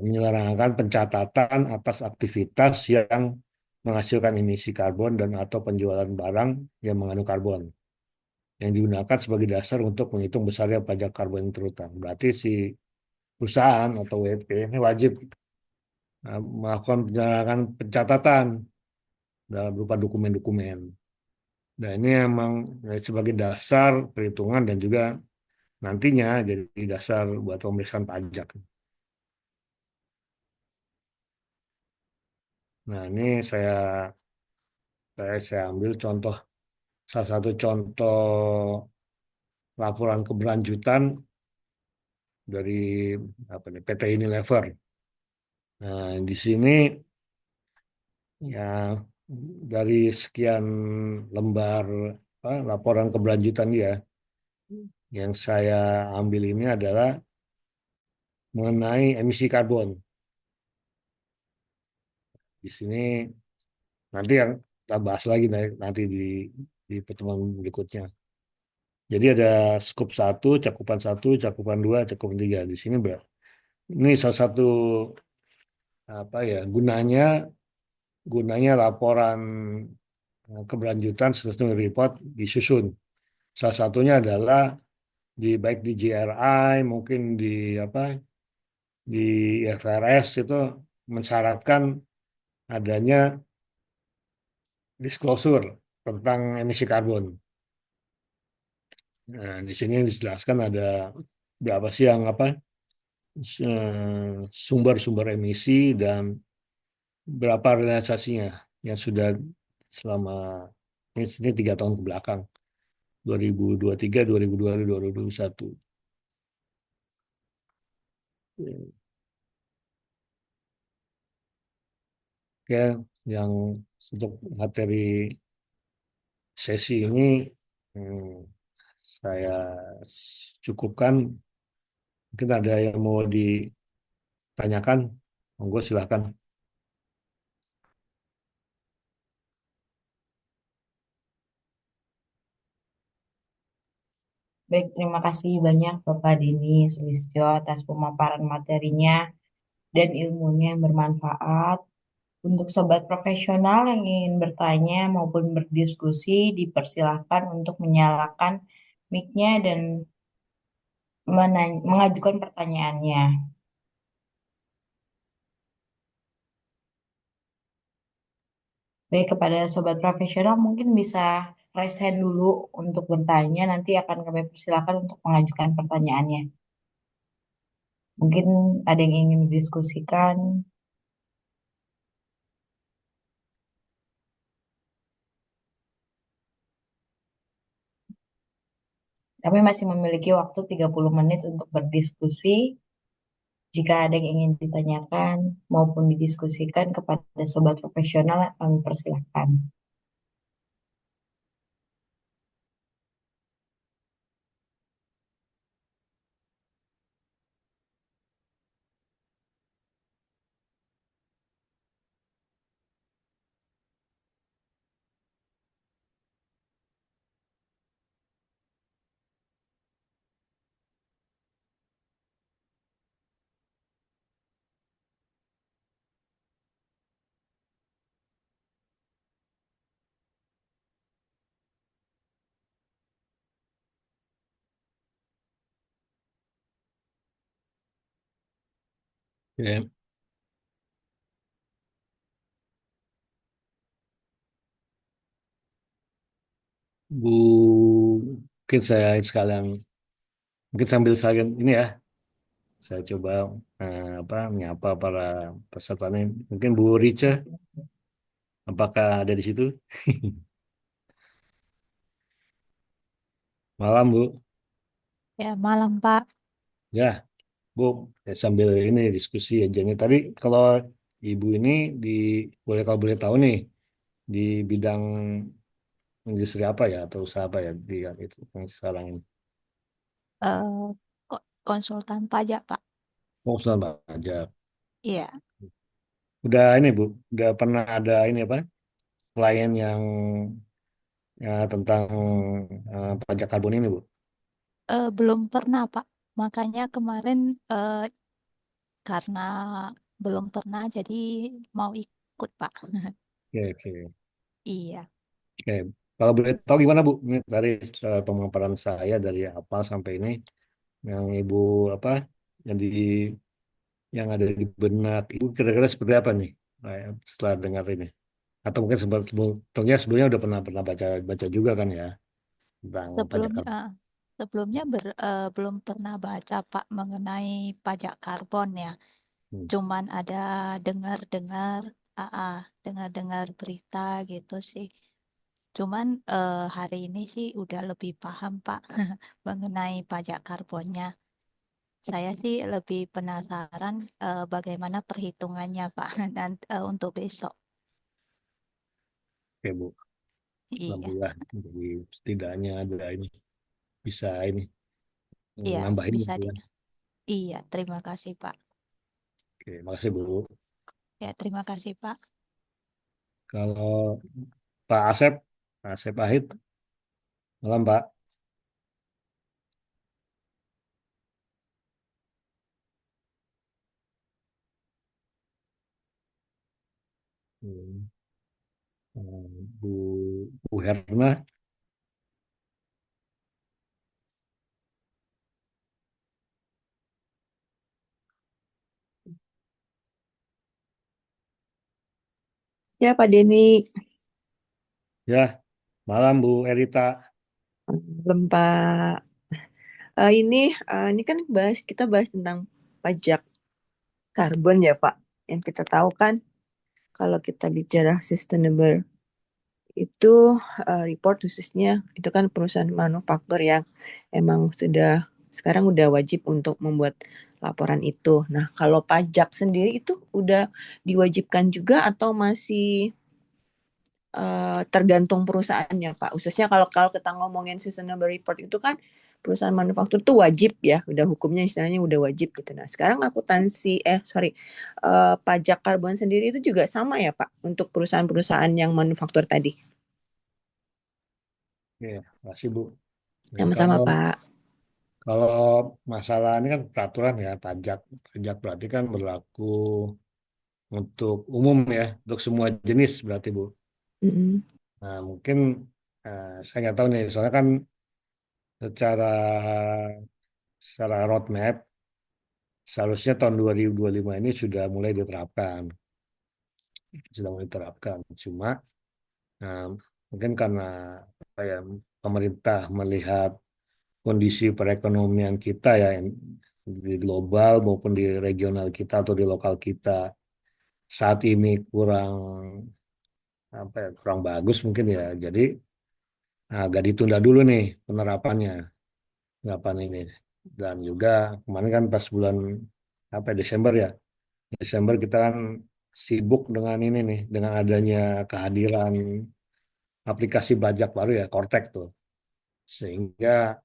menyelenggarakan pencatatan atas aktivitas yang menghasilkan emisi karbon dan atau penjualan barang yang mengandung karbon yang digunakan sebagai dasar untuk menghitung besarnya pajak karbon yang terutang. Berarti si perusahaan atau WP ini wajib melakukan pencatatan dalam berupa dokumen-dokumen. Nah, ini emang sebagai dasar perhitungan dan juga nantinya jadi dasar buat pemeriksaan pajak. Nah, ini saya ambil salah satu contoh laporan keberlanjutan dari apa nih, PT Unilever. Nah, di sini ya dari sekian lembar laporan keberlanjutan dia, yang saya ambil ini adalah mengenai emisi karbon. Di sini nanti yang kita bahas lagi nanti di pertemuan berikutnya. Jadi ada skop 1, cakupan 2, cakupan 3. Di sini ini salah satu apa ya gunanya laporan keberlanjutan sesuai report disusun. Salah satunya adalah baik di GRI mungkin di apa di IFRS itu mensyaratkan adanya disclosure tentang emisi karbon. Nah, di sini dijelaskan ada berapa sih yang apa sumber-sumber emisi dan berapa realisasinya yang sudah selama ini 3 tahun ke belakang 2023, 2022, 2021. Oke, yang untuk materi sesi ini hmm, saya cukupkan. Mungkin ada yang mau ditanyakan, monggo silahkan. Baik, terima kasih banyak Bapak Dini Sulistyo atas pemaparan materinya dan ilmunya yang bermanfaat. Untuk sobat profesional yang ingin bertanya maupun berdiskusi, dipersilahkan untuk menyalakan mic-nya dan mengajukan pertanyaannya. Baik, kepada sobat profesional mungkin bisa raise hand dulu untuk bertanya, nanti akan kami persilakan untuk mengajukan pertanyaannya. Mungkin ada yang ingin didiskusikan. Kami masih memiliki waktu 30 menit untuk berdiskusi. Jika ada yang ingin ditanyakan maupun didiskusikan kepada sobat profesional, kami persilahkan. Oke. Bu, mungkin saya sekalian, mungkin sambil saya ini ya, saya coba apa menyapa para peserta ini. Mungkin Bu Rica, apakah ada di situ? Malam Bu. Ya, malam Pak. Ya, Bu, sambil ini diskusi aja nih. Tadi kalau Ibu ini di kalau boleh tahu nih di bidang industri apa ya atau usaha apa ya di yang itu yang sekarang ini. eh Konsultan pajak Pak. Oh, usaha pajak. Iya, Udah ini Bu, udah pernah ada ini apa? Klien yang ya, tentang pajak karbon ini Bu. belum pernah Pak. Makanya kemarin karena belum pernah jadi mau ikut Pak. Oke, oke. Iya. Oke. Kalau boleh tahu gimana Bu? Ini dari pemaparan saya dari awal sampai ini yang Ibu apa yang di yang ada di benak Ibu kira-kira seperti apa nih? Setelah dengar ini. Atau mungkin sebelumnya udah pernah baca baca juga kan ya tentang pajak Sebelumnya karbon. sebelumnya belum pernah baca Pak mengenai pajak karbon ya. Hmm. Cuman ada dengar-dengar, dengar-dengar berita gitu sih. Cuman hari ini sih udah lebih paham Pak mengenai pajak karbonnya. Saya sih lebih penasaran bagaimana perhitungannya Pak dan untuk besok. Oke Bu, Iya, alhamdulillah jadi setidaknya ada ini bisa ini iya nambahin bisa gitu di. ya. Iya, terima kasih Pak. Oke, makasih Bu. Ya, terima kasih Pak. Kalau Pak Asep, Asep Ahid, malam Pak. Hmm. Bu Bu Herna, Ya, Pak Denny, ya, malam Bu Erita. belum Pak. Ini kan kita bahas tentang pajak karbon ya, Pak. Yang kita tahu kan kalau kita bicara sustainable itu report khususnya itu kan perusahaan manufaktur yang emang sekarang udah wajib untuk membuat laporan itu. Nah, kalau pajak sendiri itu udah diwajibkan juga atau masih tergantung perusahaannya, Pak. Khususnya kalau kalau kita ngomongin sustainable report itu kan perusahaan manufaktur tuh wajib ya, udah hukumnya istilahnya udah wajib gitu. Nah, sekarang pajak karbon sendiri itu juga sama ya, Pak, untuk perusahaan-perusahaan yang manufaktur tadi. Ya, makasih Bu. Nah, Sama-sama, kalau Pak. kalau masalah ini kan peraturan ya pajak, pajak berarti kan berlaku untuk umum ya, untuk semua jenis berarti Bu. Mm-mm. Nah, mungkin saya nggak tahu nih, soalnya kan secara secara roadmap seharusnya tahun 2025 ini sudah mulai diterapkan. Cuma eh, mungkin karena apa ya, pemerintah melihat kondisi perekonomian kita ya di global maupun di regional kita atau di lokal kita saat ini kurang apa ya, kurang bagus mungkin ya. Jadi agak ditunda dulu nih penerapannya. Kapan ini. Dan juga kemarin kan pas bulan apa ya, Desember ya. Desember kita kan sibuk dengan ini nih, dengan adanya kehadiran aplikasi pajak baru ya, Kortek tuh. Sehingga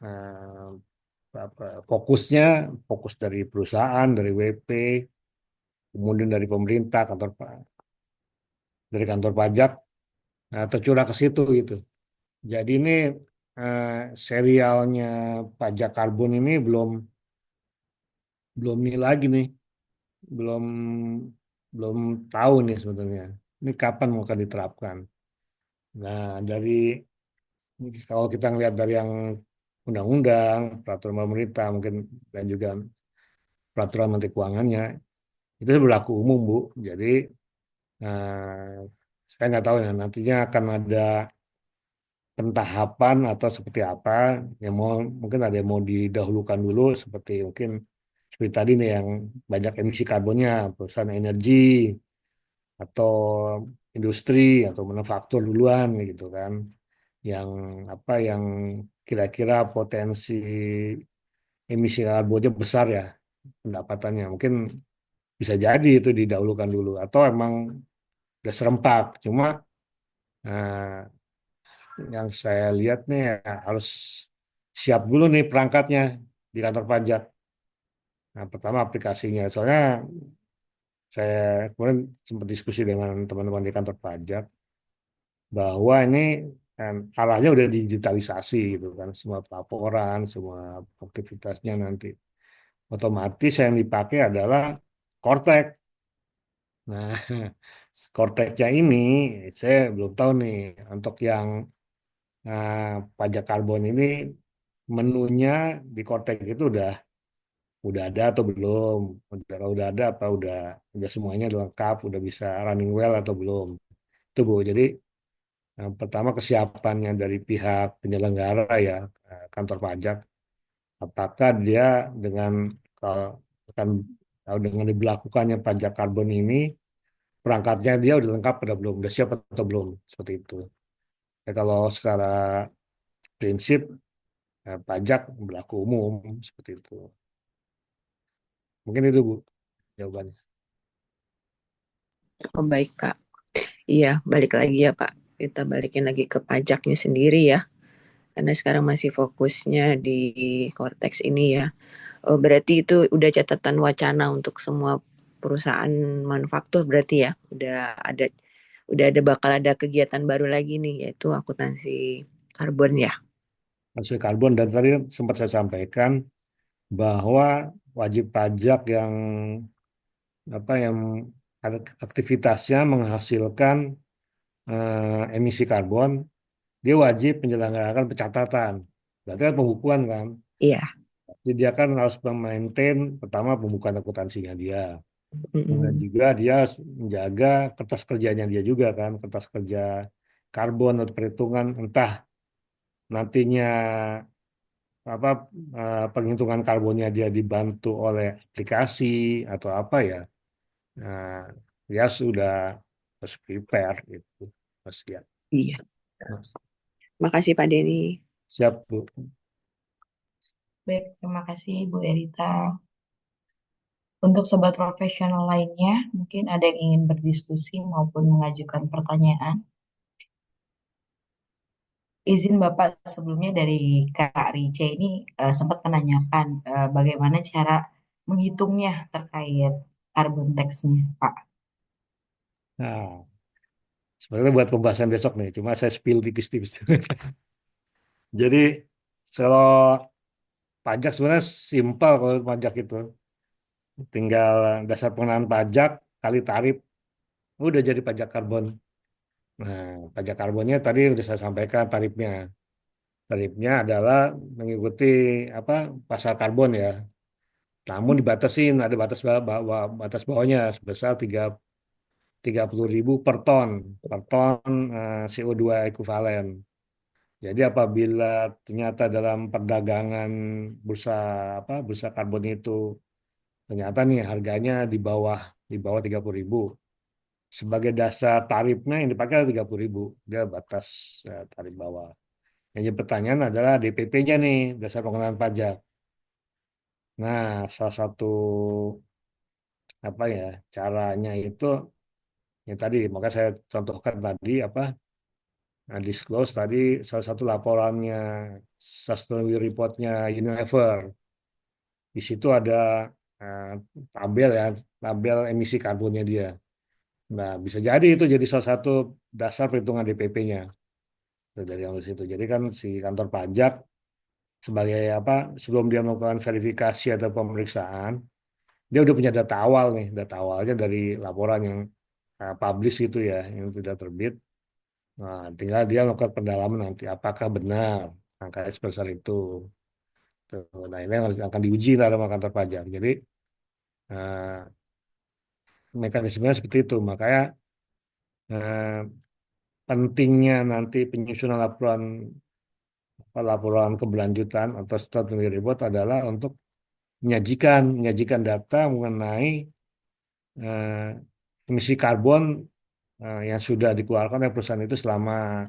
eh, fokus dari perusahaan, dari WP, kemudian dari pemerintah, dari kantor pajak tercurah ke situ gitu. Jadi ini eh, serialnya pajak karbon ini belum belum ini lagi nih, belum belum tahu nih sebetulnya. Ini kapan mau akan diterapkan. Nah, kalau kita ngelihat dari yang undang-undang, peraturan pemerintah mungkin dan juga peraturan Menteri Keuangannya itu berlaku umum, Bu. Jadi saya nggak tahu ya nantinya akan ada pentahapan atau seperti apa yang mungkin ada yang mau didahulukan dulu seperti tadi nih yang banyak emisi karbonnya perusahaan energi atau industri atau manufaktur duluan gitu kan yang yang kira-kira potensi emisi karbonnya besar ya pendapatannya mungkin bisa jadi itu didahulukan dulu atau emang udah serempak cuma eh, yang saya lihat nih ya, harus siap dulu nih perangkatnya di kantor pajak. Nah, pertama aplikasinya. Soalnya saya kemarin sempat diskusi dengan teman-teman di kantor pajak bahwa ini kan arahnya udah digitalisasi gitu kan, semua pelaporan, semua aktivitasnya nanti otomatis yang dipakai adalah Kortek. Nah, Korteknya ini saya belum tahu nih untuk yang Nah, pajak karbon ini menunya di Kortek itu udah ada atau belum? Kalau udah ada apa udah semuanya lengkap, udah bisa running well atau belum? Itu Bu. Jadi pertama kesiapannya dari pihak penyelenggara ya kantor pajak, apakah dia dengan kalau akan kalau dengan diberlakukannya pajak karbon ini perangkatnya dia udah lengkap atau belum, udah siap atau belum seperti itu. Ya, kalau secara prinsip pajak berlaku umum seperti itu. Mungkin itu Bu jawabannya. Oh, baik, Pak. Iya, balik lagi ya, Pak. Kita balikin lagi ke pajaknya sendiri ya. Karena sekarang masih fokusnya di Cortex ini ya. Oh, berarti itu udah catatan wacana untuk semua perusahaan manufaktur berarti ya. Bakal ada kegiatan baru lagi nih yaitu akuntansi karbon ya. Hasil karbon dan tadi sempat saya sampaikan bahwa wajib pajak yang apa yang aktivitasnya menghasilkan emisi karbon, dia wajib menyelenggarakan pencatatan. Berarti kan pembukuan kan. Iya. Jadi dia kan harus memaintain pertama pembukuan akuntansinya dia. Kemudian Mm-mm. juga dia harus menjaga kertas kerjanya dia juga kan, kertas kerja karbon atau perhitungan entah nantinya apa penghitungan karbonnya dia dibantu oleh aplikasi atau apa ya. Nah, dia sudah harus prepare gitu. Harus siap. Iya. Makasih Pak Denny. Siap, Bu. Baik, terima kasih Bu Erita. Untuk sobat profesional lainnya, mungkin ada yang ingin berdiskusi maupun mengajukan pertanyaan. Izin Bapak sebelumnya dari Kak Rice ini sempat menanyakan bagaimana cara menghitungnya terkait carbon tax-nya, Pak. Nah, sebenarnya buat pembahasan besok nih, cuma saya spill tipis-tipis. Jadi kalau pajak sebenarnya simpel kalau pajak itu. Tinggal dasar pengenaan pajak kali tarif, udah jadi pajak karbon. Nah, pajak karbonnya tadi udah saya sampaikan tarifnya. Tarifnya adalah mengikuti apa pasar karbon ya. Namun dibatasin, ada batas bawahnya sebesar 30.000 per ton CO2 ekuivalen. Jadi apabila ternyata dalam perdagangan bursa bursa karbon itu ternyata nih harganya di bawah 30.000, sebagai dasar tarifnya yang dipakai 30.000, dia batas tarif bawah. Yang jadi pertanyaan adalah DPP-nya nih, dasar pengenaan pajak. Nah, salah satu apa ya caranya itu yang tadi, maka saya contohkan tadi disclose tadi salah satu laporannya sustainability reportnya Unilever. Di situ ada eh, tabel ya, tabel emisi karbonnya dia. Nah, bisa jadi itu jadi salah satu dasar perhitungan DPP-nya. Dari yang di situ. Jadi kan si kantor pajak sebagai sebelum dia melakukan verifikasi atau pemeriksaan, dia udah punya data awal nih, data awalnya dari laporan yang publish itu ya, yang sudah terbit. Nah, tinggal dia melakukan pendalaman nanti apakah benar angka sebesar itu. Tuh. Nah, ini yang harus akan diuji lah sama kantor pajak. Jadi eh, mekanismenya seperti itu. Makanya eh, pentingnya nanti penyusunan laporan keberlanjutan atau statutory report adalah untuk menyajikan data mengenai emisi karbon yang sudah dikeluarkan oleh perusahaan itu selama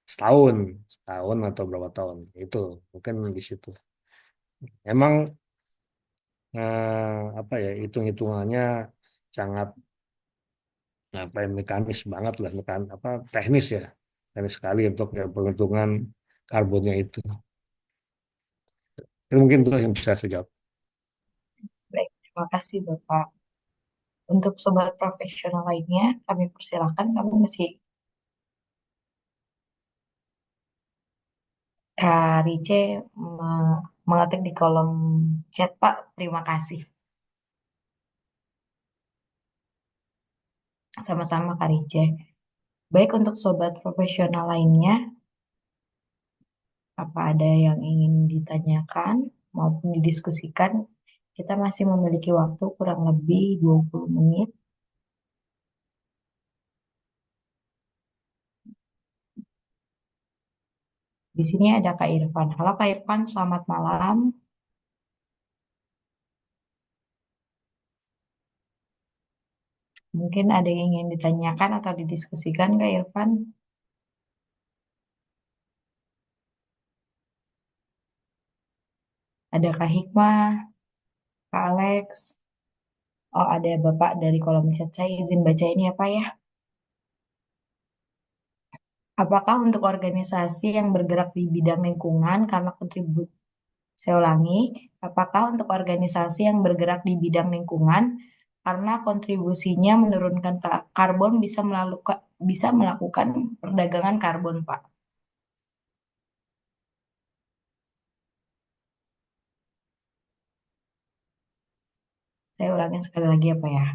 setahun, setahun atau berapa tahun. Itu mungkin di situ. Emang hitung-hitungannya sangat mekanis banget lah, teknis ya, teknis sekali untuk ya, perhitungan karbonnya itu. Itu mungkin itu yang bisa saya jawab. Baik, terima kasih Bapak. Untuk sobat profesional lainnya, kami persilakan. Kami masih Kak Rice mengetik di kolom chat, Pak. Terima kasih. Sama-sama Kak Rice. Baik untuk sobat profesional lainnya, apa ada yang ingin ditanyakan maupun didiskusikan? Kita masih memiliki waktu kurang lebih 20 menit. Di sini ada Kak Irfan. Halo Kak Irfan, selamat malam. Mungkin ada yang ingin ditanyakan atau didiskusikan Kak Irfan. Ada Kak Hikmah, Kak Alex. Oh, ada Bapak dari kolom chat. Saya izin baca ini apa ya? Apakah untuk organisasi yang bergerak di bidang lingkungan karena kontribusi, saya ulangi, apakah untuk organisasi yang bergerak di bidang lingkungan karena kontribusinya menurunkan karbon bisa melakukan perdagangan karbon, Pak? Saya ulangi sekali lagi apa ya?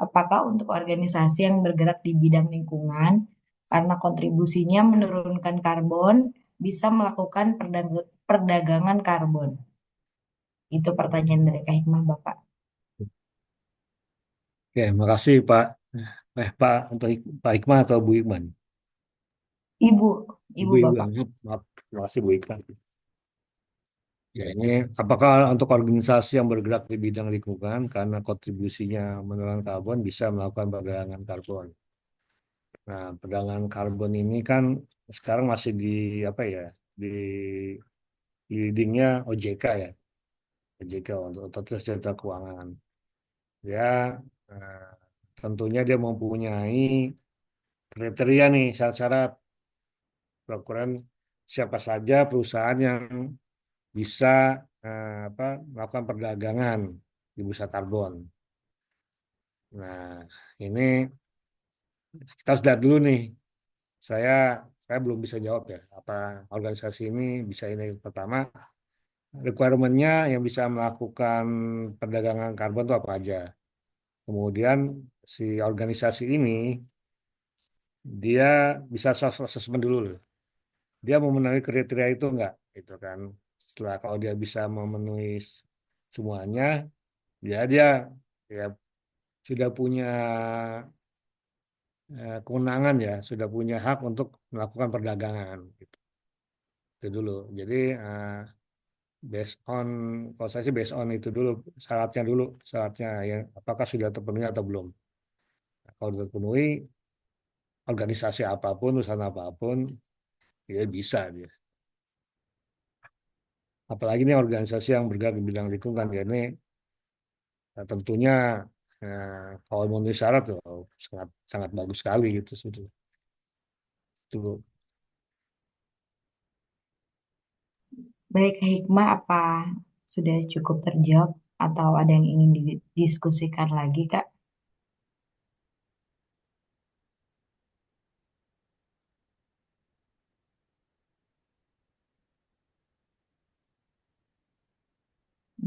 Apakah untuk organisasi yang bergerak di bidang lingkungan, karena kontribusinya menurunkan karbon, bisa melakukan perdagangan karbon? Itu pertanyaan dari Kak Hikmah, Bapak. Oke, makasih Pak. Pak untuk Pak Hikmah atau Bu Hikman? Ibu, ibu Ibu-ibu Bapak. yang maaf, makasih Bu Hikman. Ya, ini apakah untuk organisasi yang bergerak di bidang lingkungan karena kontribusinya menurunkan karbon bisa melakukan perdagangan karbon. Nah, perdagangan karbon ini kan sekarang masih di apa ya? Di leadingnya OJK ya, OJK untuk Otoritas Jasa Keuangan. Ya, eh, tentunya dia mempunyai kriteria nih syarat-syarat ukuran siapa saja perusahaan yang bisa apa, melakukan perdagangan di bursa karbon. Nah, ini kita harus lihat dulu nih. Saya saya belum bisa jawab ya. Apa organisasi ini bisa ini pertama requirement-nya yang bisa melakukan perdagangan karbon itu apa aja. Kemudian si organisasi ini dia bisa self assessment dulu loh. Dia memenuhi kriteria itu enggak, gitu kan. Setelah kalau dia bisa memenuhi semuanya, dia ya sudah punya kewenangan ya, sudah punya hak untuk melakukan perdagangan gitu. Itu dulu. Jadi based on kalau saya sih based on itu dulu syaratnya ya apakah sudah terpenuhi atau belum. Nah, kalau sudah terpenuhi organisasi apapun, usaha apapun, dia bisa dia. Apalagi ini organisasi yang bergerak di bidang lingkungan ya ini tentunya kalau memenuhi syarat sangat sangat bagus sekali gitu sudah. Itu Baik, Kak Hikmah, apa sudah cukup terjawab atau ada yang ingin didiskusikan lagi, Kak?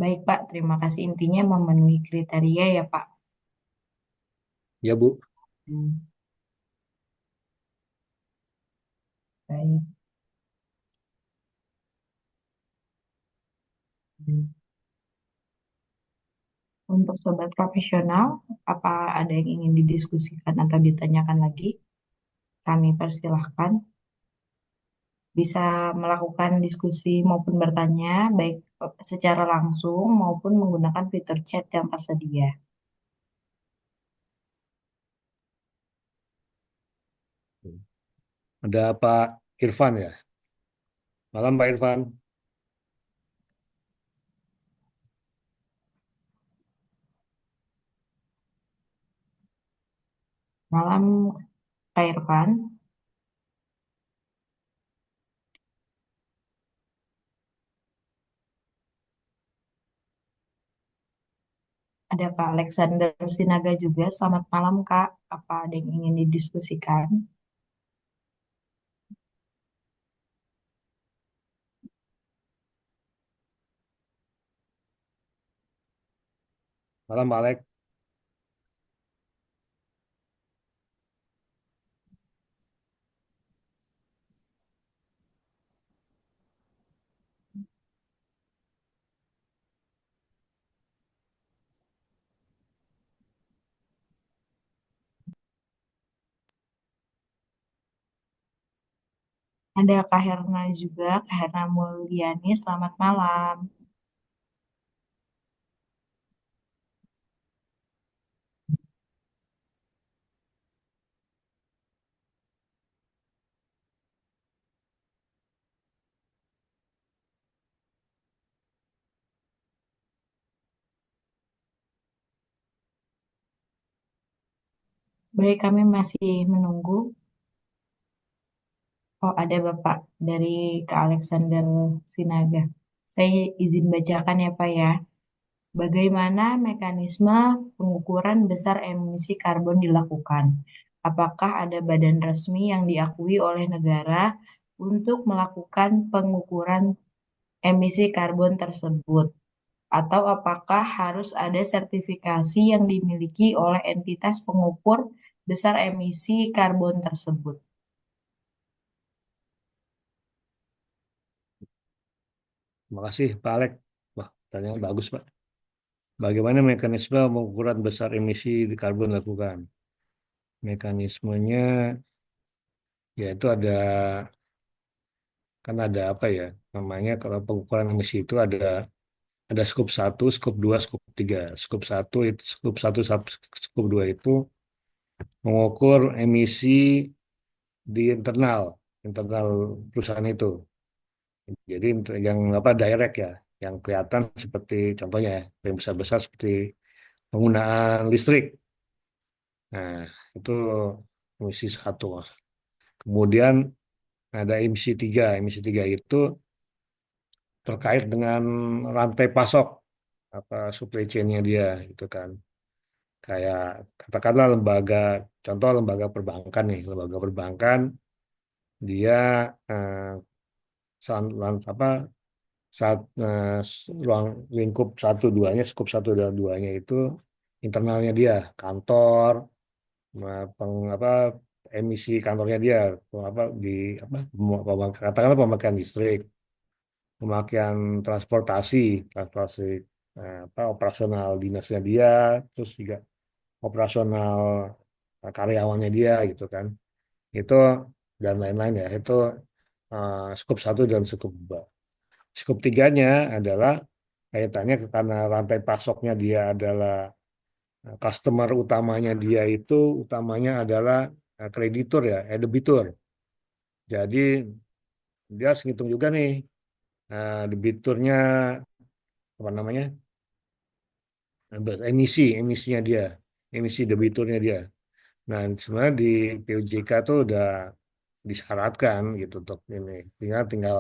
Baik, Pak. Terima kasih. Intinya memenuhi kriteria ya, Pak. ya Bu. Hmm, baik. Hmm. Untuk sobat profesional, apa ada yang ingin didiskusikan atau ditanyakan lagi? Kami persilahkan bisa melakukan diskusi maupun bertanya, baik secara langsung maupun menggunakan fitur chat yang tersedia. Ada Pak Irfan ya. Malam Pak Irfan. Malam, Kak Irfan. Ada Pak Alexander Sinaga juga. Selamat malam, Kak. Apa ada yang ingin didiskusikan? Malam Pak Alex. Ada Kak Herna juga, Kak Herna Mulyani. Selamat malam. Baik, kami masih menunggu. Oh, ada Bapak dari Kak Alexander Sinaga. Saya izin bacakan ya, Pak ya. Bagaimana mekanisme pengukuran besar emisi karbon dilakukan? Apakah ada badan resmi yang diakui oleh negara untuk melakukan pengukuran emisi karbon tersebut? atau apakah harus ada sertifikasi yang dimiliki oleh entitas pengukur besar emisi karbon tersebut? Terima kasih, Pak Alek. Wah, pertanyaan bagus, Pak. Bagaimana mekanisme pengukuran besar emisi di karbon dilakukan? Mekanismenya yaitu ada apa ya namanya, kalau pengukuran emisi itu ada skop satu, skop 2, skop 3. Skop 2 itu mengukur emisi di internal perusahaan itu. Jadi yang apa direct ya, yang kelihatan seperti contohnya ya, yang besar-besar seperti penggunaan listrik. Nah, itu emisi satu. Kemudian ada emisi tiga. Emisi tiga itu terkait dengan rantai pasok, apa supply chain-nya dia gitu kan. Kayak katakanlah contoh lembaga perbankan nih, lembaga perbankan dia eh, apa saat ruang lingkup satu duanya, skop satu dan duanya itu internalnya dia, kantor, apa emisi kantornya dia, apa di apa katakanlah pemakaian listrik, pemakaian transportasi apa operasional dinasnya dia, terus juga operasional karyawannya dia gitu kan, itu dan lain-lain ya, itu skop satu dan skop 2. Skop tiganya adalah kaitannya karena rantai pasoknya dia adalah customer utamanya dia itu utamanya adalah kreditur ya, debitur. Jadi dia harus ngitung juga nih debiturnya apa namanya emisinya dia, emisi debiturnya dia. Nah sebenarnya di PUJK tuh udah disyaratkan gitu untuk ini. Tinggal tinggal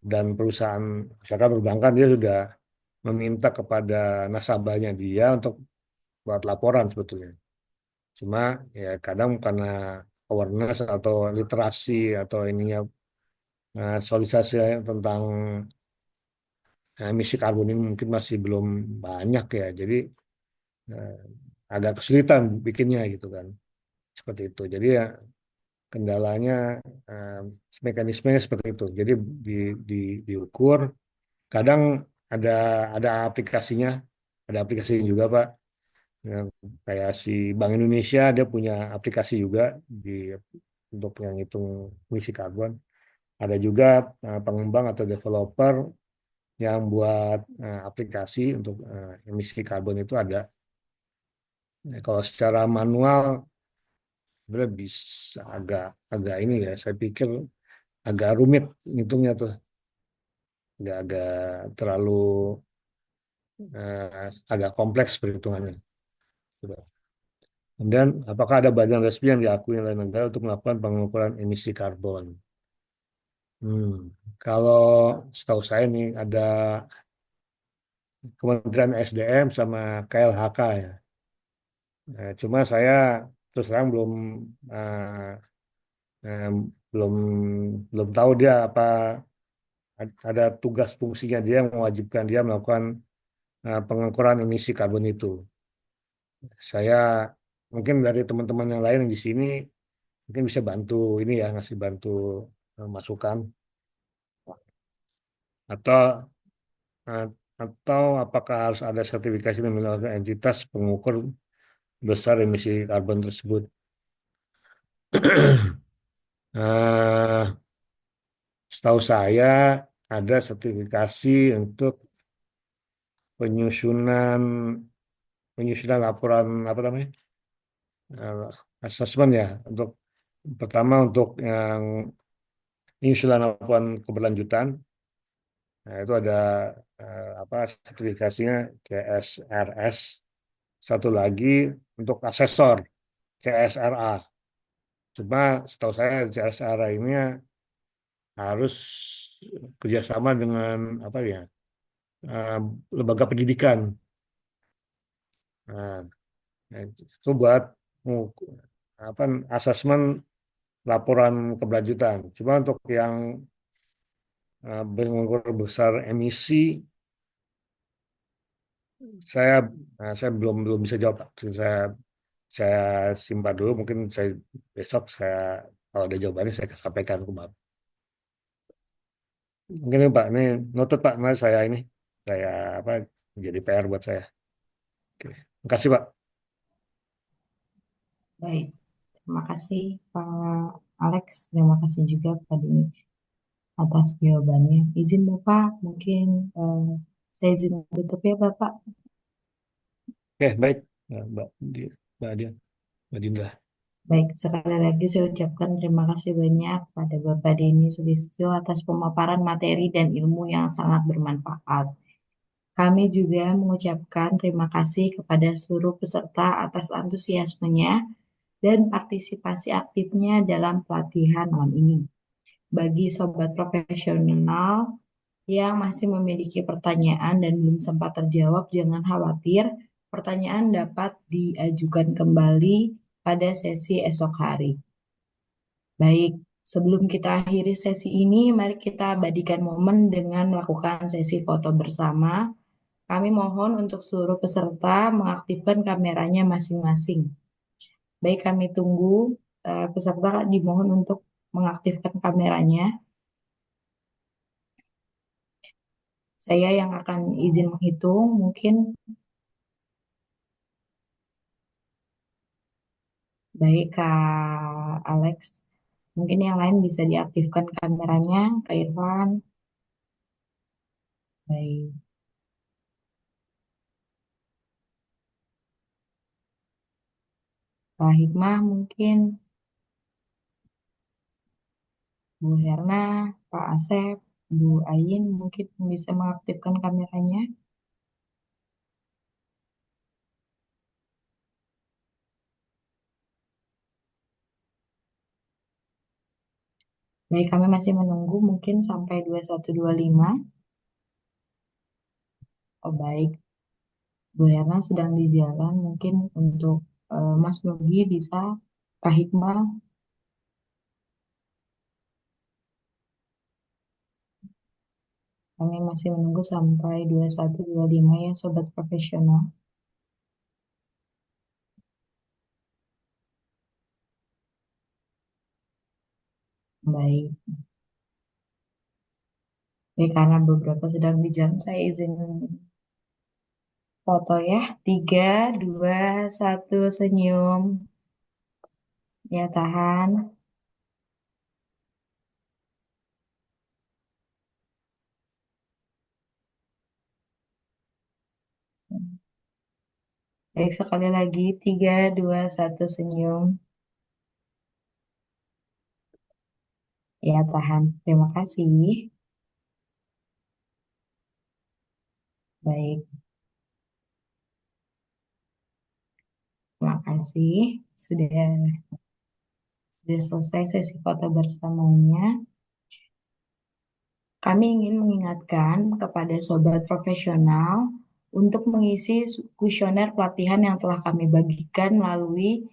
dan perusahaan misalkan perbankan dia sudah meminta kepada nasabahnya dia untuk buat laporan sebetulnya. Cuma ya kadang karena awareness atau literasi atau ininya sosialisasi tentang emisi karbon ini mungkin masih belum banyak ya. Jadi eh, agak kesulitan bikinnya gitu kan. Seperti itu. Jadi ya kendalanya eh, mekanismenya seperti itu. Jadi di, di, diukur. Kadang ada ada aplikasinya, ada aplikasinya juga Pak. Yang kayak si Bank Indonesia dia punya aplikasi juga di untuk yang hitung emisi karbon. Ada juga pengembang atau developer yang buat aplikasi untuk emisi karbon itu ada. Nah, kalau secara manual sebenarnya bisa agak agak ini ya, saya pikir agak rumit ngitungnya tuh, agak terlalu agak kompleks perhitungannya. Coba. Kemudian, apakah ada badan resmi yang diakui oleh negara untuk melakukan pengukuran emisi karbon? Hmm. Kalau setahu saya nih ada Kementerian SDM sama KLHK ya. Cuma saya terus terang eh, eh, belum belum tahu dia apa ada tugas fungsinya dia yang mewajibkan dia melakukan pengukuran emisi karbon itu. Saya mungkin dari teman-teman yang lain di sini mungkin bisa bantu ini ya, ngasih bantu masukan atau eh, atau apakah harus ada sertifikasi dan minimal entitas pengukur besar emisi karbon tersebut. Eh, Setahu saya ada sertifikasi untuk penyusunan penyusunan laporan apa namanya asesmen ya, untuk pertama untuk yang penyusunan laporan keberlanjutan. Nah, itu ada apa sertifikasinya CSRS. Satu lagi untuk asesor CSRA. Cuma setahu saya CSRA ini harus kerjasama dengan apa ya eh, lembaga pendidikan. Nah, itu buat mengukur apa asesmen laporan keberlanjutan. Cuma untuk yang mengukur besar emisi saya saya belum belum bisa jawab, Pak. Saya simpan dulu. Mungkin saya besok saya kalau ada jawabannya saya sampaikan ke Bapak. Mungkin ini, Pak, ini noted Pak, nah saya apa jadi PR buat saya. Oke, makasih Pak. Baik, terima kasih Pak Alex. Terima kasih juga Pak Dini atas jawabannya. Izin Bapak, mungkin saya izin tutup ya Bapak. Oke, baik. Mbak Mbak Dian, Mbak Dinda. Baik, sekali lagi saya ucapkan terima kasih banyak pada Bapak Denny Sulistyo atas pemaparan materi dan ilmu yang sangat bermanfaat. Kami juga mengucapkan terima kasih kepada seluruh peserta atas antusiasmenya dan partisipasi aktifnya dalam pelatihan malam ini. Bagi sobat profesional yang masih memiliki pertanyaan dan belum sempat terjawab, jangan khawatir, pertanyaan dapat diajukan kembali pada sesi esok hari. Baik, sebelum kita akhiri sesi ini, mari kita abadikan momen dengan melakukan sesi foto bersama. Kami mohon untuk seluruh peserta mengaktifkan kameranya masing-masing. Baik, kami tunggu peserta dimohon untuk mengaktifkan kameranya. Saya yang akan izin menghitung, mungkin baik Kak Alex. Mungkin yang lain bisa diaktifkan kameranya, Kak Irfan. Baik, Kak Hikmah mungkin, Bu Herna, Pak Asep, Bu Ayin mungkin bisa mengaktifkan kameranya. Baik, kami masih menunggu mungkin sampai 21.25. Oh baik, Bu Herna sedang di jalan. Mungkin untuk Mas Nugi bisa, Kak Hikmah. Kami masih menunggu sampai 21.25 ya Sobat Profesional. Baik. Baik, karena beberapa sedang di jalan, saya izin foto ya. 3, 2, 1, senyum. Ya, tahan. Baik, sekali lagi. 3, 2, 1, senyum. Ya, tahan. Terima kasih. Baik, terima kasih. Sudah selesai sesi foto bersamanya. Kami ingin mengingatkan kepada sobat profesional untuk mengisi kuesioner pelatihan yang telah kami bagikan melalui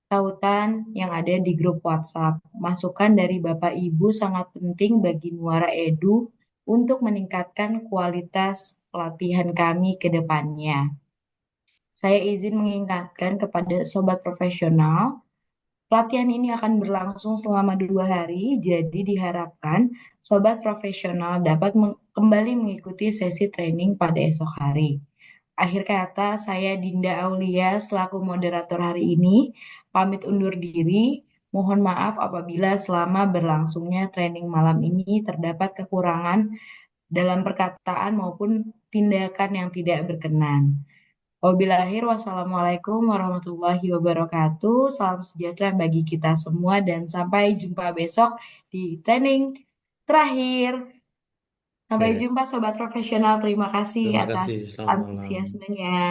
tautan yang ada di grup WhatsApp. Masukan dari Bapak Ibu sangat penting bagi Muara Edu untuk meningkatkan kualitas pelatihan kami ke depannya. Saya izin mengingatkan kepada sobat profesional, pelatihan ini akan berlangsung selama 2 hari, jadi diharapkan sobat profesional dapat kembali mengikuti sesi training pada esok hari. Akhir kata, saya Dinda Aulia selaku moderator hari ini pamit undur diri. Mohon maaf apabila selama berlangsungnya training malam ini terdapat kekurangan dalam perkataan maupun tindakan yang tidak berkenan. Wabillahi wassalamualaikum warahmatullahi wabarakatuh. Salam sejahtera bagi kita semua dan sampai jumpa besok di training terakhir. Sampai Oke, jumpa sobat profesional. Terima kasih Terima atas kasih. Selamat malam. antusiasmenya.